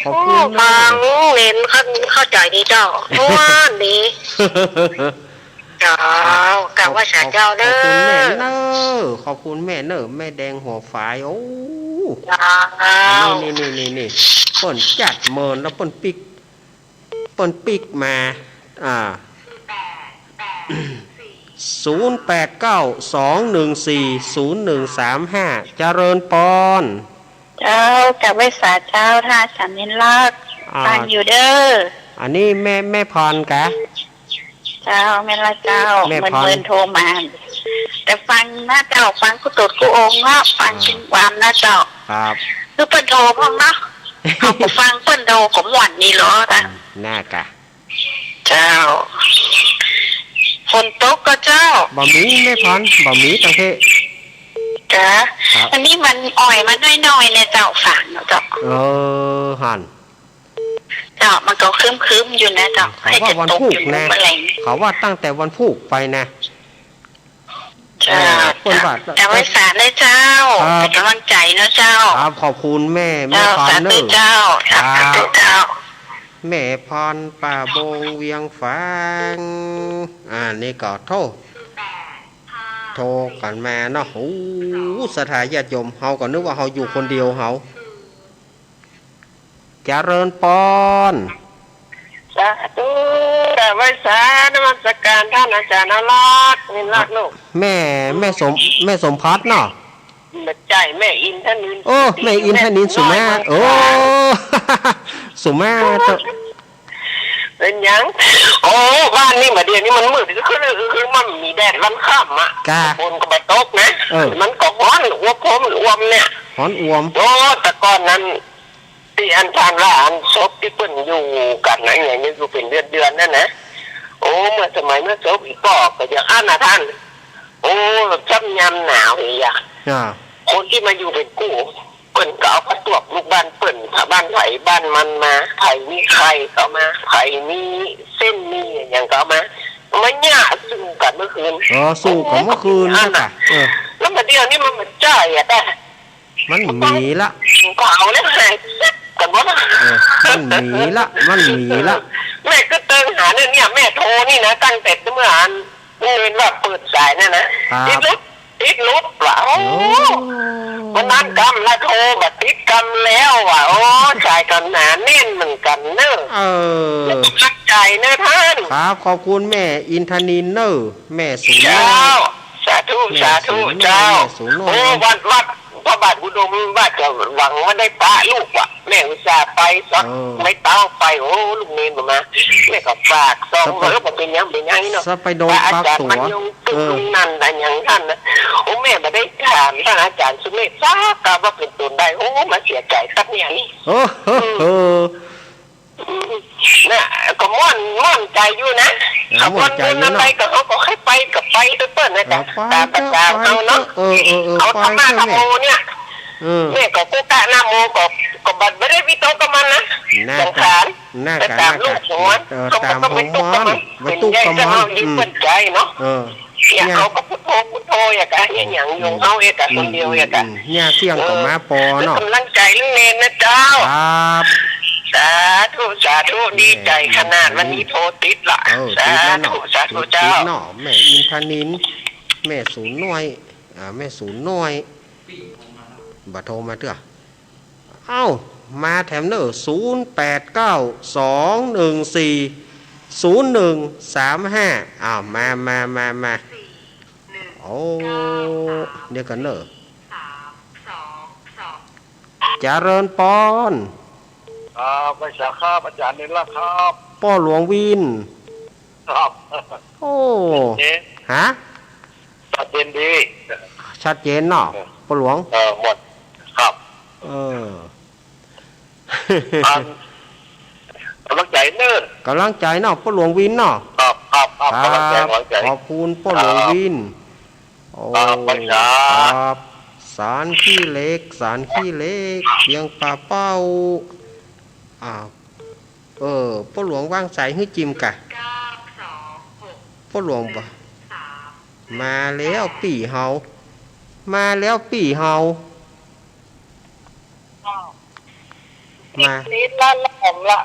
ขอบคุณฟังเน้นเข้าใจดีเจ้าว่าดีเจ้ากะว่าสาเจ้าเด้อขอบคุณแม่เนอะแม่แดงหัวฝายนี่เปิ่นจัดเมินแล้วเปิ่นปิกมา0892140135เจริญปอนเจ้ากับไว้สาเจ้าท่าฉันเน้นรักฟังอยู่เด้ออันนี้แม่พรกะเจ้าแม่ละเจ้าเมินโทรมาแต่ฟังนะเจ้าฟังกุตดกุองนะฟังชิงความนะเจ้าครับคือเปิ้นโทรพ้องนะเขาก็ฟังเปิ้นโทรของหวานนี่เหรอจ้ะน่ากะเจ้าฝนตกก็เจ้าบ่มีแม่พรบ่มีตังเทจ้ะอันนี้มันอ่อยมาน้อยๆในเจ้าฝางเนาะเจ้าหันเจ้ามันก็คืมๆอยู่นะเจ้าเขาว่าวันพุธนะเขาว่าตั้งแต่วันพุธไปนะจ้าแต่ไว้สารเลยเจ้าเป็นกำลังใจนะเจ้าครับขอบคุณแม่พรเนอะเจ้าแม่พรป่าบงเวียงฝางนี่ก็โทรกันมาเนาะสถาญาติโยมเฮาก็นึกว่าเฮาอยู่คนเดียวเฮาเจริญปอนสาธุ แต่ไว้สานมัสการท่านอาจารย์นรักนินรักลูก แม่สมพัฒน์เนาะ แม่ใจแม่อินทนิน โอ้แม่อินทนินสุมาโอ้ สุมาเถอะ เป็นยังโอ้บ้านนี่มาเดียวนี้มันมืดคือมันมีแดดมันค่ำอ่ะ กา บนก็ไปตกนะมันก็ร้อนหัวผมรวมเนี่ย หอนอวม โอ้แต่ก่อนนั้นที่อันทานว่าอันศพที่เปิ้นอยู่กันนะอย่างนี้อยู่เป็นเดือนนั่นนะโอ้เมื่อสมัยเมื่อศพอีกก็อย่างอันนะท่านโอ้ช้ำยำหนาวอีกอย่าง อ่า คนที่มาอยู่เป็นกู้เปิ้นก็เอาผ้าตวบลูกบ้านเปิ้นผ้าบ้านไผ่บ้านมันมาไผ่มีไข่ก็มาไผ่มีเส้นมีอย่างก็มามันหยาสู้กันเมื่อคืน อ๋อสู้ของเมื่อคืนใช่ปะแล้วมาเดียวนี่มันใจอะแต่ มันหมีละ ก็เอาแล้วหายกันว่า มันหมีละแม่ก็เติมหาเนี่ยแม่โทรนี่นะตั้งแต่เมื่ออันเงินว่าเปิดสายนั่นนะติดลุกเปล่าวันนั้นกำละโทรแบบติดกำแล้วว่ะโอ้ชายกันหนาแน่นเหมือนกันเนอะรักใจเนอะท่าน ครับขอบคุณแม่อินทนินเนอร์แม่สุนทร เจ้าสาธุเจ้าโอ้วัดพระบาทอุดมว่าจะหวังว่าได้ปะลูกว่ะแม่อุตส่าห์ไปสักไม่เต้าไปโอ้ลูกเนนมาแม่ก็ฝากซองบอกเป็นยังเนาะ สไปโดนปากตัว มันยงตึกนั่นแต่ยังท่านนะโอ้แม่มาได้ถามท่านอาจารย์สุเมธทราบกับว่าเป็นตุนได้โอ้มาเสียใจสักอย่างนี้ โอ้โห น่ะก็ม่อนใจอยู่นะเขาคนนั้นไปก็เขาก็ให้ไปกับไปด้วยเปิ้ลนะจ๊ะตามประจาเขาเนาะเขาทำมาทำโมเนี่ยแม่ก็กูกะหน้าโมก็บัดไม่ได้วิโตกับมันนะสงสารแต่ตามลูกหัวเขาก็ไปตุกกับมันเป็นใหญ่จะเอายิ้มเปิ้ลใจเนาะอย่าเอาก็พุทโธอย่ากะอย่างยงเอาเอกะคนเดียวอย่ากะเนี่ยเที่ยงกับมาปอเนาะกำลังใจเรื่องเนนนะเจ้าครับสาธุดีใจขนาดวันนี้โทรติดละสาธุเจ้าเนาะแม่อินทนินแม่ศูนย์หน่วยแม่ศูนย์หน่วยบัตรโทรมาเถอะเอ้ามาแถมเนอะ0892140135อ้าวมาโอ้เดี๋ยวกันเนอะเจริญปอนไปสาครับอาจารย์นี่ละครับป้อหลวงวินครับโอ้ฮะชัดเจนดีชัดเจนเนาะป้อหลวงหมดครับกำลังใจเนิ่นกำลังใจเนาะป้อหลวงวินเนาะครับกำลังใจขอบคุณป้อหลวงวินโอ้ครับสารขี้เล็กเพียงปลาเป้าพ่อหลวงว่างใส่ให้จิมกะพ่อหลวงบ่มาแล้วปี่เฮามานี่ล้านละผมละ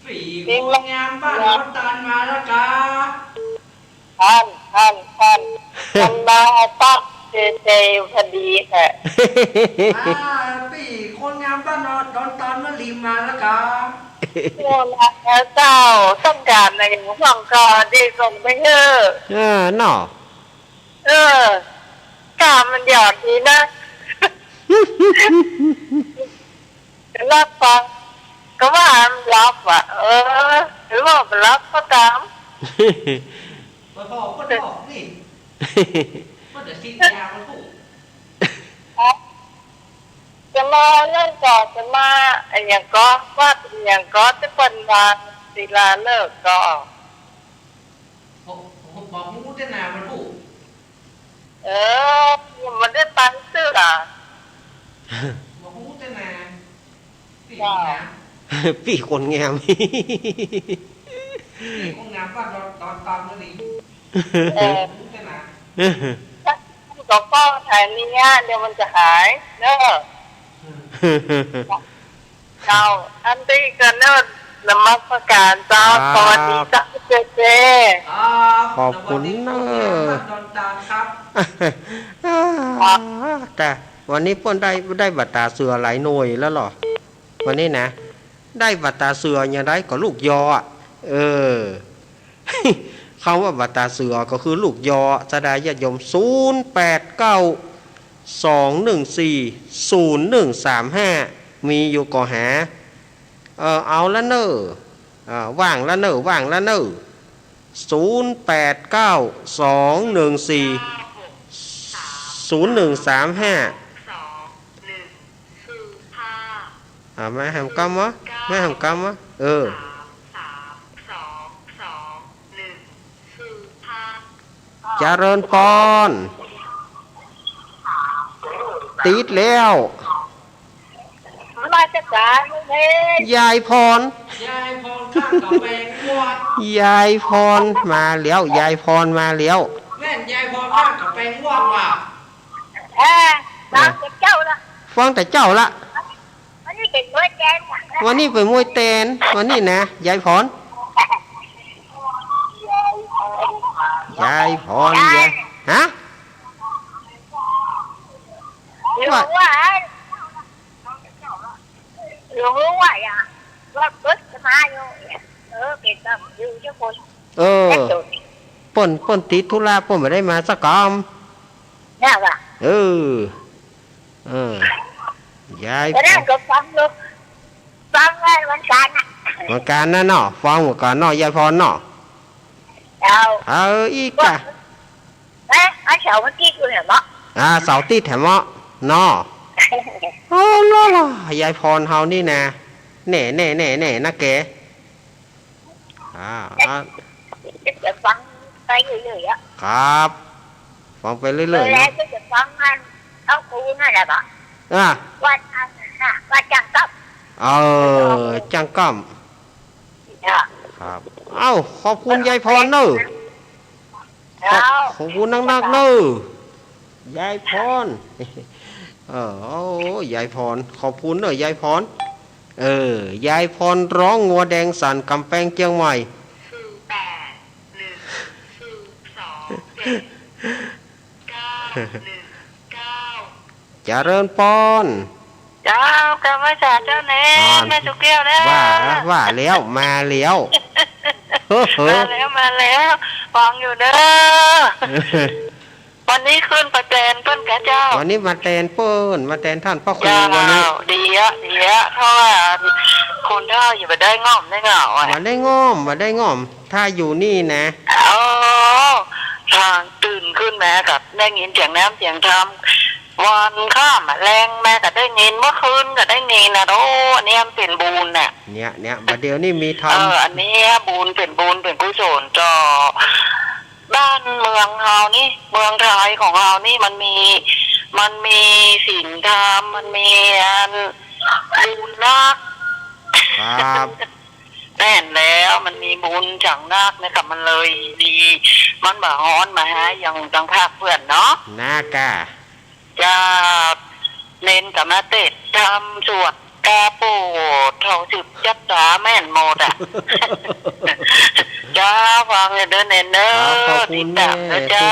ฝีคนงามบ้านน้ำตาลมาแล้วกะท่านมาปั๊บเจพอดีค่ะฝีคนงามบ้านดอนตาลมาลีมาแล้วกะโอ้ละเจ้าต้องการอะไรฟังก่อนได้ส่งไปเถอะเนาะกามันหยอดดีนะรับฟังก็ว่ามันรับอ่ะหรือว่ามันรับก็ตามมาบอกนี่มันจะสิ้นยามันถูกจะมาเล่นก่อนจะมาอย่างก็ว่าอย่างก็จะเป็นวันศิลาเลิกก็บอกมู้จะนามันถูกมันได้ตังซื้ออ่ะบอกมู้จะนาปี่คนงามคนงามบ้านตอนมาลีมู้จะนาก็ป้องถ่ายนี่เดี๋ยวมันจะหายเนอะเจ้าอันที่กันเนอะนมัสการเจ้าสวัสดีเจ้าเจขอบคุณเนอะแต่วันนี้ป้นได้บัตรตาเสือหลายหน่วยแล้วหรอวันนี้นะได้บัตรตาเสืออย่างไรก็ลูกยอ เออ คำว่าบัตราเสือก็คือลูกยอสดายญาติโยม0892140135มีอยู่ก่อหาเอาละเนอว่างละเนอว่างละเนอ0892140135แม่หำกำวะแม่หำกำวะเจริญพรติดแล้วมาจากการเฮ้ย ยายพร ยายพรข้างกับแปลงงวด ยายพรมาแล้วยายพรมาแล้ว แม่นยายพรข้างกับแปลงงวดว่ะ ตามเจ้าละ ฟังแต่เจ้าละ วันนี้เป็นมวยแกน วันนี้ไปมวยเตนวันนี้นะยายพรยายพรยายฮะ หลวงว่าหลวงรู้ว่าอ่ะว่าปึ๊ดจะมาอยู่เป็นแบบอยู่เจ้าคนป่นติดธุระป่นไม่ได้มาสักกอม น่าว่ะยาย จะได้ก็ฟังลูกฟังได้วันการน่ะ วันการนั่นเนาะฟังวันการเนาะยายพรเนาะอีกอะไอ้เสาเมื่อกี้กูเห็นมั้งเสาติดแถมเนาะเนาะล่อยายพรเฮานี่นะแน่นะแกจะฟังไปเรื่อยๆอ่ะครับฟังไปเรื่อยๆแล้วก็จะฟังมันเอาคูนั่นแหละปะว่าจังกับจังก้มครับขอบคุณยายพรเนอะขอบคุณนักๆเนอะยายพรยายพรขอบคุณเนอะยายพรยายพรร้องงัวแดงสันกำแพงเชียงใหม่เจริญพรเจ้ากรรมจ่าเจ้าเน่แม่จุกเกี้ยวแล้วว่าแล้วมาแล้วมาแล้วฟังอยู่เด้อวันนี้ขึ้นประแตนเปิ้นกะเจ้าวันนี้มาแตนเปิ้นมาแตนท่านพ่อครูวันนี้ดีอะเพราะว่าคนเท่าอยู่มาได้ง่อมได้เหงามาได้ง่อมถ้าอยู่นี่นะทางตื่นขึ้นแม่กับได้ยินเสียงน้ำเสียงทำวันข้ามแรงแม่ก็ได้ยินเมื่อคืนก็ได้ยินนะโอ้อันนี้เป็นบุญน่ะเนี่ยบัดเดี๋ยวนี้มีทำอันนี้บุญเป็นกุศลจอบ้านเมืองเรานี่เมืองไทยของเรานี่มันมีศีลธรรมมันมีบุญนักครับแน่นแล้วมันมีบุญจังนักนะครับมันเลยดีมันบ่ฮ้อนมาหาอย่างจังภาคเพื่อนเนาะน่ากะจะเน้นกับมาเตะทำสวดกาโปเท่าสิบยัดสาแม่นโมดอ่ะจ้าฟังเดินเน้นเนอติดตามเจ้า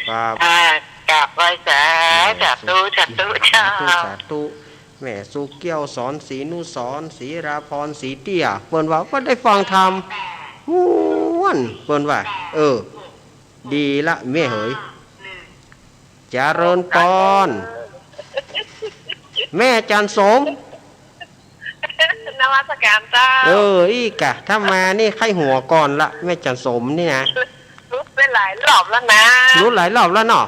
ครับกราบไหว้สาจัดตู้เจ้าแม่สุเกี้ยวสอนศรีนุสรศรีราพรศรีเตี้ยเปิ้นว่าก็ได้ฟังธรรมม่วนเปิ้นว่าดีละแม่เหยเจริญพรแม่จันสมนวัตกรรมเจ้าอีกะถ้ามานี่ไข้หัวก่อนละแม่จันสมนี่นะรุดไปหลายรอบแล้วนะรุดหลายรอบแล้วเนาะ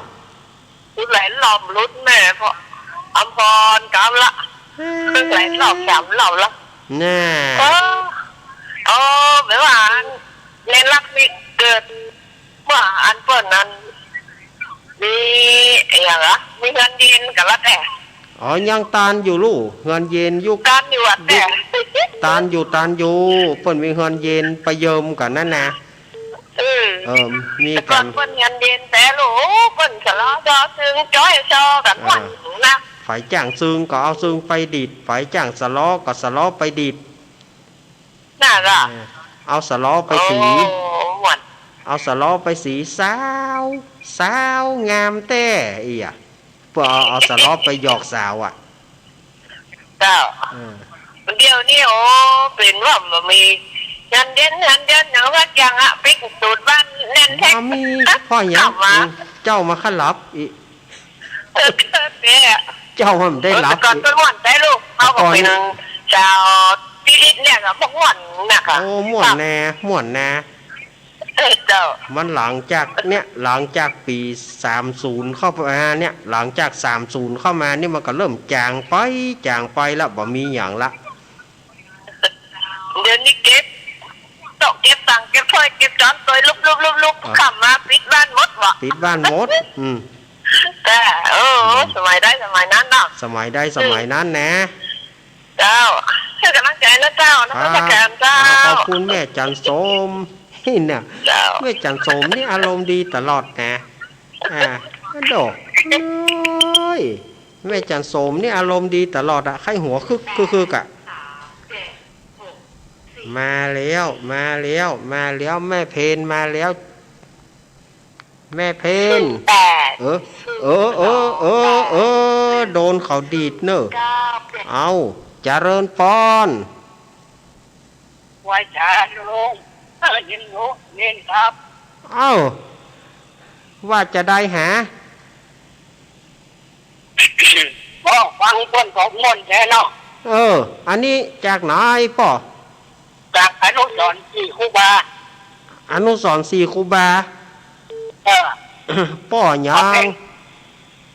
รุดหลายรอบรุดแม่เพราะอำพรกำละหลายรอบ3 รอบแล้วน่าแบบว่าเล่นรักมีเกิดว่าอันเปิดนั้นมีอย่างละมีเงินเย็นกับวัดแต่ยังตานอยู่ลูกเงินเย็นยุคตานอยู่วัดแต่ตานอยู่เปิ่นมีเงินเย็นไปเยิมกันนั่นนะมีกันเปิ่นเงินเย็นแต่ลูกเปิ่นสล้อจอซึ่งจ้อยชอกันวันนะฝ่ายจ้างซึ่งก็เอาซึ่งไปดิดฝ่ายจ้างสล้อก็สล้อไปดิดน่าละเอาสล้อไปสีเอาสล้อไปสีสาวงามแต้เพื่อเอาสล้อไปหยอกสาวเจ้าเดี๋ยวนี้เป็นว่ามันมี เดือนเนาะว่ายังอ่ะปิ๊กตูดบ้านแน่นแท้ มามีพ่อหยังเจ้ามาขันรับอี เนี่ย เจ้ามันได้รับ ก่อนต้นม่วนได้ลูกเขาบอกเป็นชาวที่เนี่ยก็บอกม่วนนะคะ โอ้ม่วนแน่ม่วนแน่ เจ้า มันหลังจากปี30เข้ามาเนี่ยหลังจาก30เข้ามานี่มันก็เริ่มจางไปแล้วบ่มีหยังละ เดือนนี้เก็บตกเก็บตังเก็บถ้วยเก็บจานตัวลุกขำมาปิดบ้านหมดวะ ปิดบ้านหมดแต่สมัยได้สมัยนั้นเนาะ สมัยได้สมัยนั้นนะ เจ้าเชื่อกำลังใจนะเจ้านะพระการเจ้า ขอบคุณแม่จันสมนี่เนี่ยแม่จันสมนี่อารมณ์ดีตลอดนะดอกแม่จันสมนี่อารมณ์ดีตลอดอะไข้หัวคึกอะมาแล้วแม่เพนมาแล้วแม่เพนโดนเขาดีดเนอะเอาเจริญปอน ไหว้จานลุงยินหนูเน้นครับ เอ้าว่าจะได้หา ฟังคนของมนแท้เนาะ อันนี้จากไหนป่อ จากอนุสรณ์ที่ครูบา อนุสรณ์4ครูบาป่อหยัง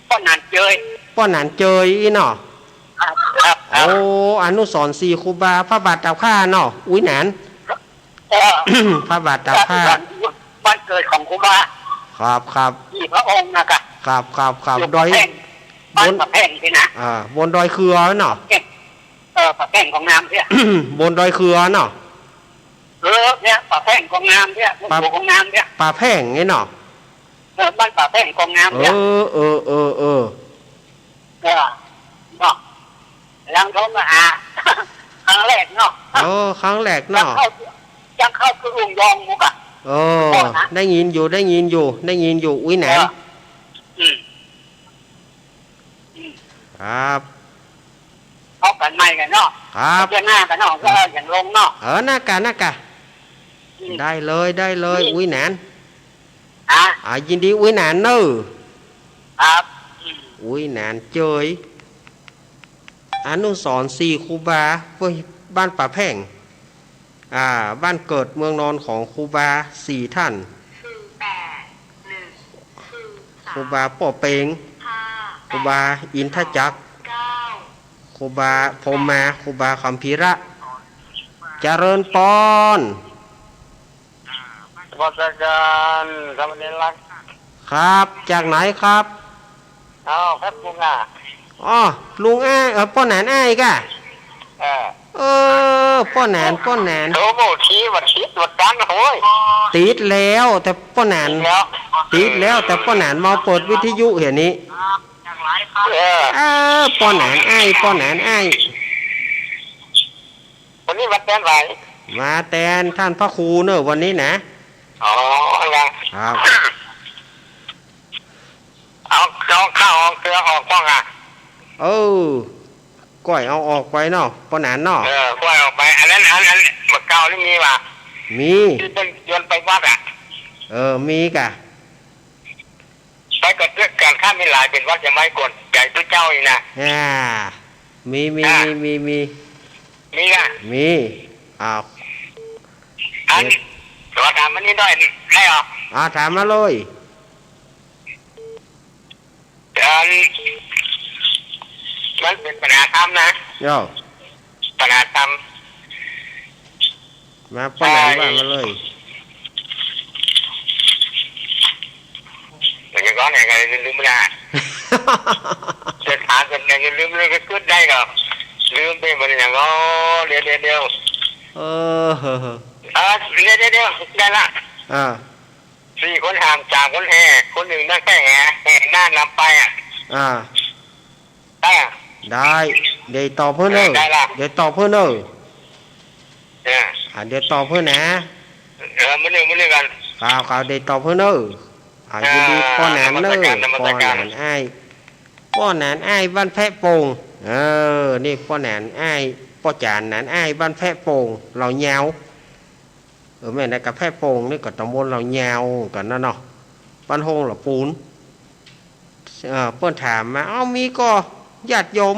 ก็นานเจย ป่อหนานเจยอีเนาะ ครับ โอ้อนุสรณ์4ครูบาพระบาทเจ้าข้าเนาะอุ้ยหนาน พระบาทเจ้าข้า บ้านเกิดของครูบา ครับ ที่พระองค์นะครับ ครับดอย บ้านประแพงสินะ บนดอยเครือเนาะ ประแพงของน้ำเนี่ย บนดอยเครือเนาะ เนี่ยป่าแพ่งกองงามเนี่ยมุกของงามเนี่ย ป่าแพ่งไงเนาะ บ้านป่าแพ่งกองงามเนี่ยเนาะยังโทรมาหาครั้งแรกเนาะ ครั้งแรกเนาะ ยังเข้าคือลุงยองมุกอ่ะได้ยินอยู่อุ้ยแหนมครับ เข้ากันใหม่กันเนาะ ครับ เจ้าหน้ากันเนาะก็อย่างลงเนาะหน้ากะได้เลยอุ้ยแหนนยินดีอุ้ยแหนนเนอะครับอุ้ยแหนนเจยอนุสรณ์4ครูบาบ้านป่าแพ่งบ้านเกิดเมืองนอนของครูบา4ท่านครูบาป่อเปงครูบาอินทจักรครูบาพรหมาครูบาคัมภีระเจริญปอนวัชการสมณีรักครับจากไหนครับแพทย์ลุงอ่ะลุงอ้ายป้อแหนนอ้ายกะป้อแหนนโอ้โหชี้วัดกันโอ้ยติดแล้วแต่ป้อแหนนติดแล้วแต่ป้อแหนนมาเปิดวิทยุเห็นนี้ป้อแหนนอ้ายวันนี้วัดแตนไหวมาแตนท่านพระครูเนอะวันนี้นะครับ เอาข้าวเอาเกลือออกบ้างอ่ะก้อยเอาออกไปเนาะป้อแหนนเนาะก้อยออกไปอันนั้นหมดเก่าที่มีป่ะมีที่เป็นโยนไปวัดอ่ะมีกะไปกดเรื่องการข้ามมีหลายเป็นวัดจะไม่กดใหญ่ตัวเจ้าอีกนะมีอ่ะมีอันขอถามมันนี้ได้หรอถามมาเลยมันเป็นปัญหาธรรมนะปัญหาธรรมมาปัญหาบ้านมาเลยอย่างก้อนไหนกันลืมไม่ได้จะถามกันยังลืมเลยก็ขึ้นได้ก็ลืมไปหมดอย่างก็เดียวเดี๋ยวได้ละ4 คนหาม3 คนแห่คนหนึ่งนั่งแค่แห่หน้านำไปได้เดี๋ยวตอบเพื่อนเนอะเดี๋ยวตอบเพื่อนนะมันหนึ่งกันข่าวเดี๋ยวตอบเพื่อนเนอะยินดีป้อแหนนเนอะป้อแหนนอ้ายบ้านแพะโป่งนี่ป้อแหนนอ้ายป้อจานแหนนอ้ายบ้านแพะโป่งเหล่าเงา แม่ในกระแพร่โป่งนี่ก็ตำบลเราแยวกันนะเนาะบ้านโฮงเราปูนเปิ้นถามมามีก็ญาติโยม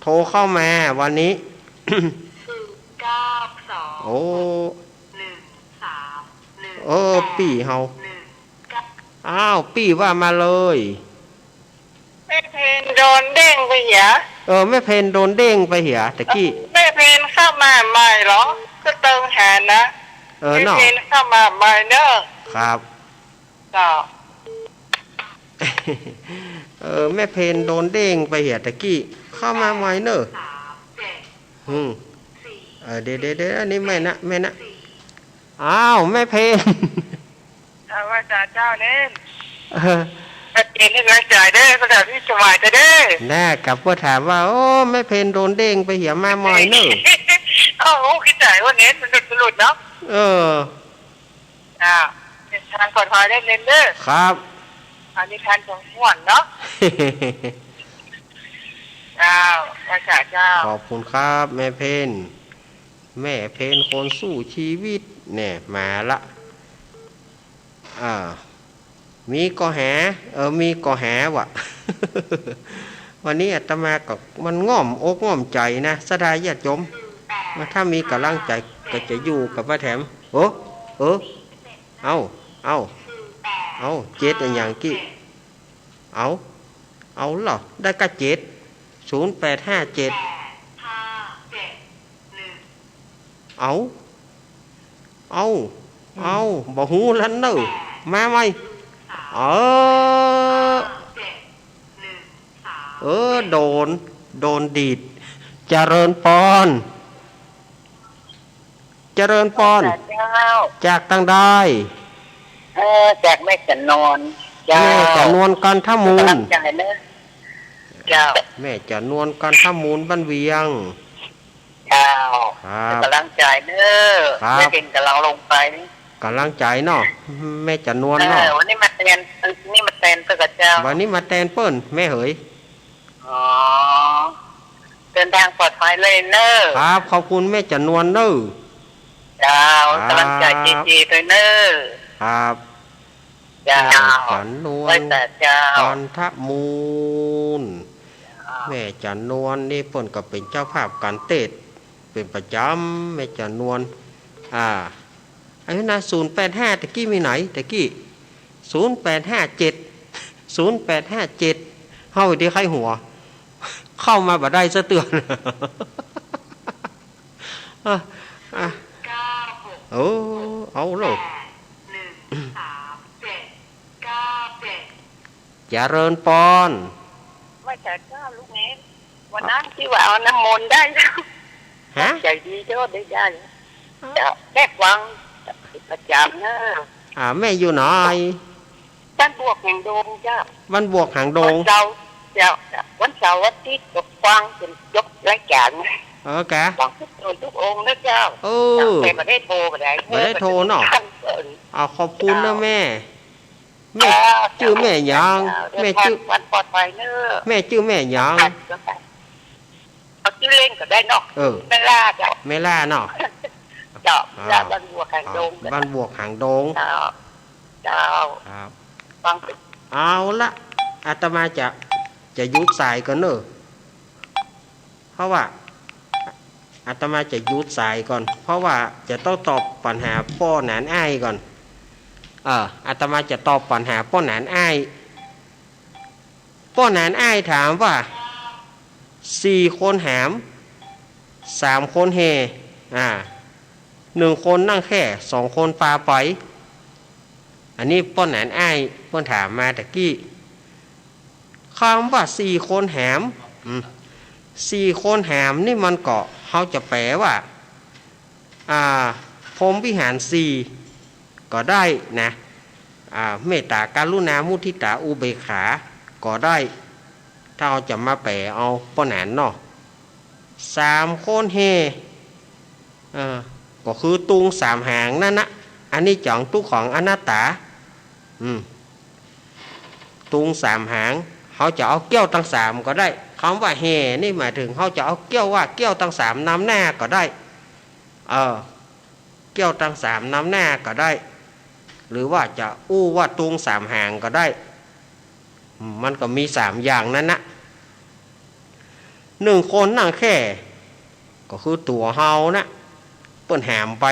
โทรเข้ามาวันนี้ 92 โอ้ 131 ปี่เฮาปี่ว่ามาเลย แม่เพนโดนเด้งไปเหรอ แม่เพนโดนเด้งไปเหียตะกี้ แม่เพนเข้ามาใหม่เหรอก็เติมหานะแม่ เนาะ เพนเข้ามาใหม่เนอะ ครับ จ้า แม่เพนโดนเด้งไปเหียตะกี้เข้ามาใหม่เนอะเดี๋ยวอันนี้แม่นะแม่นะแม่เพน ว่าเจ้าเน้นแม่เพนนี่กำลังใจเด้อก็จะที่สบายใจเด้อ แน่กับเพื่อถามว่าแม่เพนโดนเด้งไปเหียมาใหม่เนอะ คิดใจว่าเน้นมันหลุดเนาะเป็นทางก่อนพอได้เน้นเด้อ ครับ อันนี้ทานของหวานเนาะว่าเจ้า ขอบคุณครับแม่เพนแม่เพนคนสู้ชีวิตเนี่ยมาละมีก็แหมีก็แหวะ วันนี้อาตมาก็มันง่อมอกง่อมใจนะสดายญาติโยมมาถ้ามีกำลังใจก็จะอยู่กับพระแถมเอาเจ็ดอย่างกี้เอาเหรอได้ก็7 0857เอาบ่ฮู้ลันเนอมาไหมโดนดีดเจริญปอนจากตั้งได้จากแม่จันนอนแม่จะนวลกันท่ามูลแม่จะนวลกันท่ามูลบ้านเวียงกำลังใจเนอะแม่เป็นกำลังลงไปกำลังใจเนาะแม่จะนวลเนาะวันนี้มาแทนเพื่อเจ้าวันนี้มาแทนเปิ้นแม่เหยเดินทางปลอดภัยเลยเนอะครับขอบคุณแม่จะนวลเนอะเจ้ากำลังใจจีเลยเนอะครับเจ้าจันนวลกันทะมูลแม่จันนวลนี่เปิ้นก็เป็นเจ้าภาพการเทศเป็นประจำแม่จันนวลอันนี้นะ085ตะกี้มีไหนตะกี้0857เฮาดีใครหัวเข้ามาบ่ได้ซะเตือนเอาโลกเจริญปอนว่าจะเจ้าลูกเน้นวันนั้นที่ว่าเอาน้ำมนต์ได้ใจดีเจ้าได้แม่วังประจำนะแม่อยู่ไหนบ้านบวกหางดงเจ้าบ้านบวกหางดงวันเสาร์วันที่ตกฟังเป็นยกรายการแกฟังทุกองค์นะเจ้าแต่ไม่ได้โทรไม่ได้โทรเนาะขอบคุณนะแม่ชื่อแม่ยังแม่ชื่อวันปลอดภัยเนอะแม่ชื่อแม่ยังเอาชื่อเล่นก็ได้เนาะแม่ล่าเจ้าแม่ล่าเนาะบ้านบวกหางดงบ้านบวกหางดงเจ้าฟังเอาละอาตมาจะยุดสายก่อนเนอะเพราะว่าอาตมาจะยุดสายก่อนเพราะว่าจะต้องตอบปัญหาป้อหนานอ้ายก่อนอาตมาจะตอบปัญหาป้อหนานอ้ายถามว่า4 คนหาม3 คนเฮ1 คนนั่งแค่2 คนปาไปอันนี้ป้อหนานอ้ายเพิ่นถามมาตะกี้คำว่า4 คนหาม4 คนหามนี่มันก็เขาจะแปลว่าพรหมวิหาร4ก็ได้นะเมตตากรุณามุทิตาอุเบกขาก็ได้ถ้าเราจะมาแปลเอาป้อหนานเนาะ3 คนเฮก็คือตุง3 หางนั่นนะอันนี้จังตุกของอนัตตาตุง3 หางเขาจะเอาเกี้ยวตั้ง3ก็ได้คำว่าเฮนี่หมายถึงเขาจะเอาเกี้ยวว่าเกี้ยวตั้ง3นำหน้าก็ได้ แก้วตังสามน้ำหน้าก็ได้หรือว่าจะอู้ว่าตุงสามหางก็ได้มันก็มี3อย่างนั้นนะ1คนนั่งแค่ก็คือตัวเฮานะเปิ้นหามไป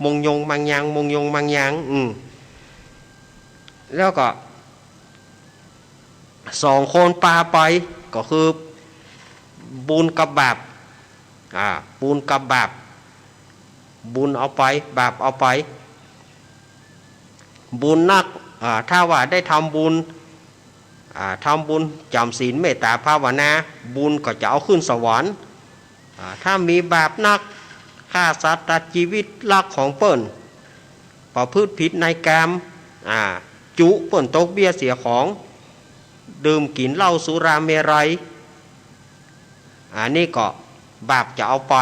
มงยงบางอย่างมงยงบางอย่างแล้วก็2คนปาไปก็คือบุญกับบาปบุญกับบาปบุญเอาไปบาปเอาไปบุญนักถ้าว่าได้ทำบุญจำศีลเมตตาภาวนาบุญก็จะเอาขึ้นสวรรค์ถ้ามีบาปนักฆ่าสัตว์ตัดชีวิตลักของเปิ้นประพฤติผิดในกามจุเปิ้นตกเบี้ยเสียของดื่มกินเหล้าสุราเมรัยอันนี้ก็บาปจะเอาไป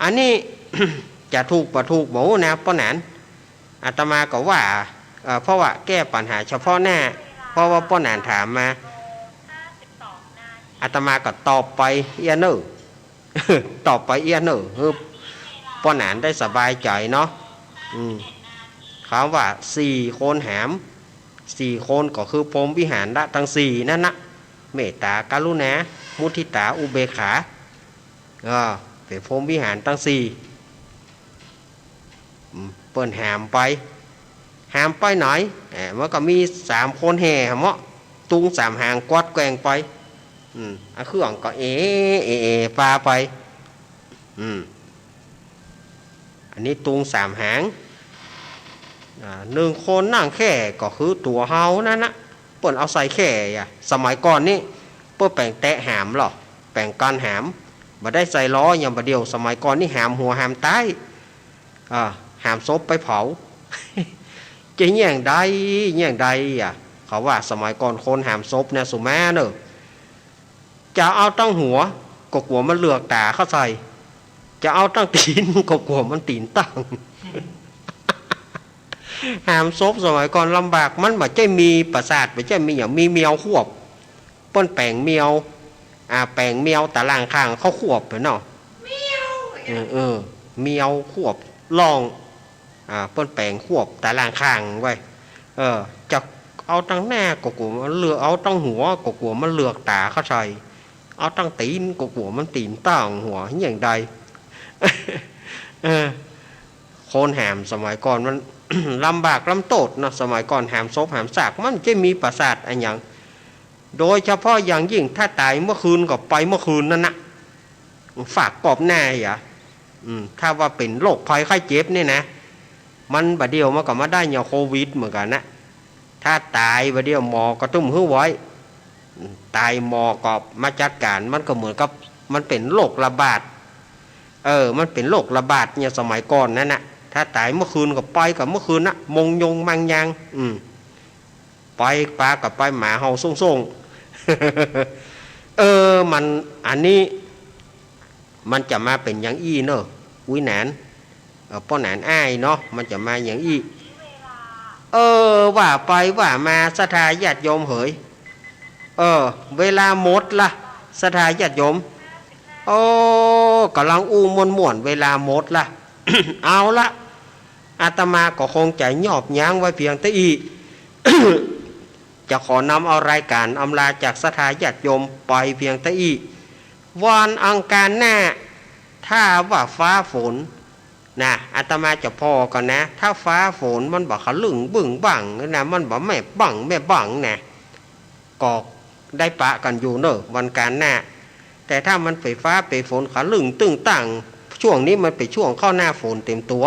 อันนี้ จะถูกประถูกหมูนะป้าหนานอาตมาก็ว่าเพราะว่าแก้ปัญหาเฉพาะหน้าเพราะว่าป้าหนานถามมาอาตมาก็ตอบไปเอียนเนอ ตอบไปเอียนเนอป้าหนานได้สบายใจเนาะเขาว่า4คนหาม4คนก็คือพรหมวิหารละทั้ง4นั่นนะเมตตากรุณามุทิตาอุเบกขาเป็นพรหมวิหารทั้ง4เปิ้นหามไปไหนมันก็มี3คนแห่เหาะตุง3หางกวาดแกงไปเครื่องก็เอปลาไปอันนี้ตุง3หาง1คนนั่งแค่ก็คือตัวเฮานั่นนะเปิ้นเอาใส่แค่สมัยก่อนนี่เปิ้นแปลงแตะหามหรอแปลงกันหามบ่ได้ใส่ล้ออย่างบ่เดียวสมัยก่อนนี่หามหัวหามใต้หามศพไปเผา จะแย่งใดเขาว่าสมัยก่อนคนหามศพเนี่ยสุมาเนอะจะเอาตั้งหัวก็กลัวมันเลือกตาเข้าใส่จะเอาตั้งตีนก็กลัวมันตีนตั้ง หามศพสมัยก่อนลำบากมันบ่ใช่มีประสาทบ่ใช่มีอย่างมีเมียวควบเปิ้นแปลงเมียวแปลงเมียวตารางข้างเขาควบไปเนาะเมียวควบลองเปิ้นแปลงควบตารางข้างไว้จะเอาตั้งหน้าก็กลัวมันเลือกเอาตั้งหัวก็กลัวมันเลือกตาเข้าใส่เอาตั้งตีนก็กลัวมันตีนตั้งหัวอย่างใด โคนหามสมัยก่อนมัน ลำบากลำโตดนะสมัยก่อนหามศพหามซากมันจะมีประสาทอะไรอย่างโดยเฉพาะอย่างยิ่งถ้าตายเมื่อคืนก็ไปเมื่อคืนนั่นนะฝากกอบหน้าถ้าว่าเป็นโรคภัยไข้เจ็บนี่นะมันบะเดียวมันก็มาได้อย่างโควิดเหมือนกันนะถ้าตายบะเดียวหมอก็ตุ้มหื้อไว้ตายหมอก็มาจัดการมันก็เหมือนกับมันเป็นโรคระบาดมันเป็นโรคระบาดเนี่ยสมัยก่อนนั่นนะถ้าตายเมื่อคืนก็ไปกับเมื่อคืนนะมงยงมังยังไปปลากับไปหมาเห่าส่งมันอันนี้มันจะมาเป็นอย่างอี้เนอะอุ้ยหนานป้อหนานอ้ายเนาะมันจะมาอย่างอี้ว่าไปว่ามาศรัทธาญาติโยมเหยเวลาหมดละศรัทธาญาติโยมกำลังอู้ม่วนเวลาหมดละ เอาละอาตมาก็คงใจหยอบยั้งไว้เพียงแต่อี จะขอนำเอารายการอำลาจากศรัทธาญาติโยมไปเพียงแต่อีวันอังคารหน้าถ้าว่าฟ้าฝนนะอาตมาจะพอกันนะถ้าฟ้าฝนมันบอกขลึงบึ้งบังนะมันบอกแม่บังนะก็ได้ปะกันอยู่เนอะวันการหน้าแต่ถ้ามันไปฟ้าไปฝนขลึงตึงตั้งช่วงนี้มันไปช่วงเข้าหน้าฝนเต็มตัว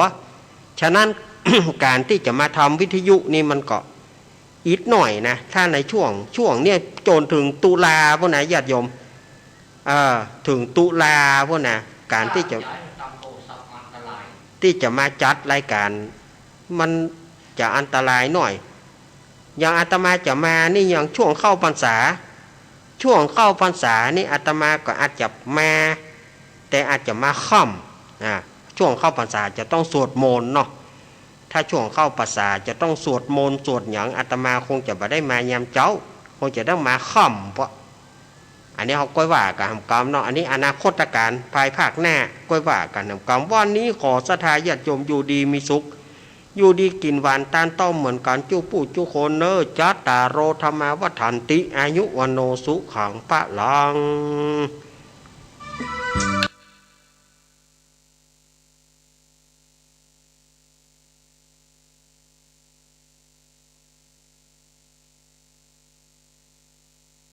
ฉะนั้น การที่จะมาทำวิทยุนี่มันก็อีกหน่อยนะถ้าในช่วงเนี่ยจนถึงตุลาพวกนะญาติโยมถึงตุลาพวกนะการที่จะมาจัดรายการมันจะอันตรายหน่อยอย่างอาตมาจะมานี่อย่างช่วงเข้าพรรษานี่อาตมาก็อาจจะมาแต่อาจจะมาค่ำช่วงเข้าพรรษาจะต้องสวดมนต์เนาะถ้าช่วงเข้าพรรษาจะต้องสวดมนต์สวดหยังอาตมาคงจะไม่ได้มายามเจ้าคงจะต้องมาค่ำเพราะ อันนี้เขาก้อยว่ากันทำกรรมเนาะอันนี้อนาคตการภายภาคหน้าก้อยว่ากันทำกรรมวันนี้ขอศรัทธาญาติโยมอยู่ดีมีสุขอยู่ดีกินหวานตานต้มเหมือนกันจู้ปู่จู้คนเนอจัตตาโรธรรมาวัฏันติอายุวันโนสุขังปะลัง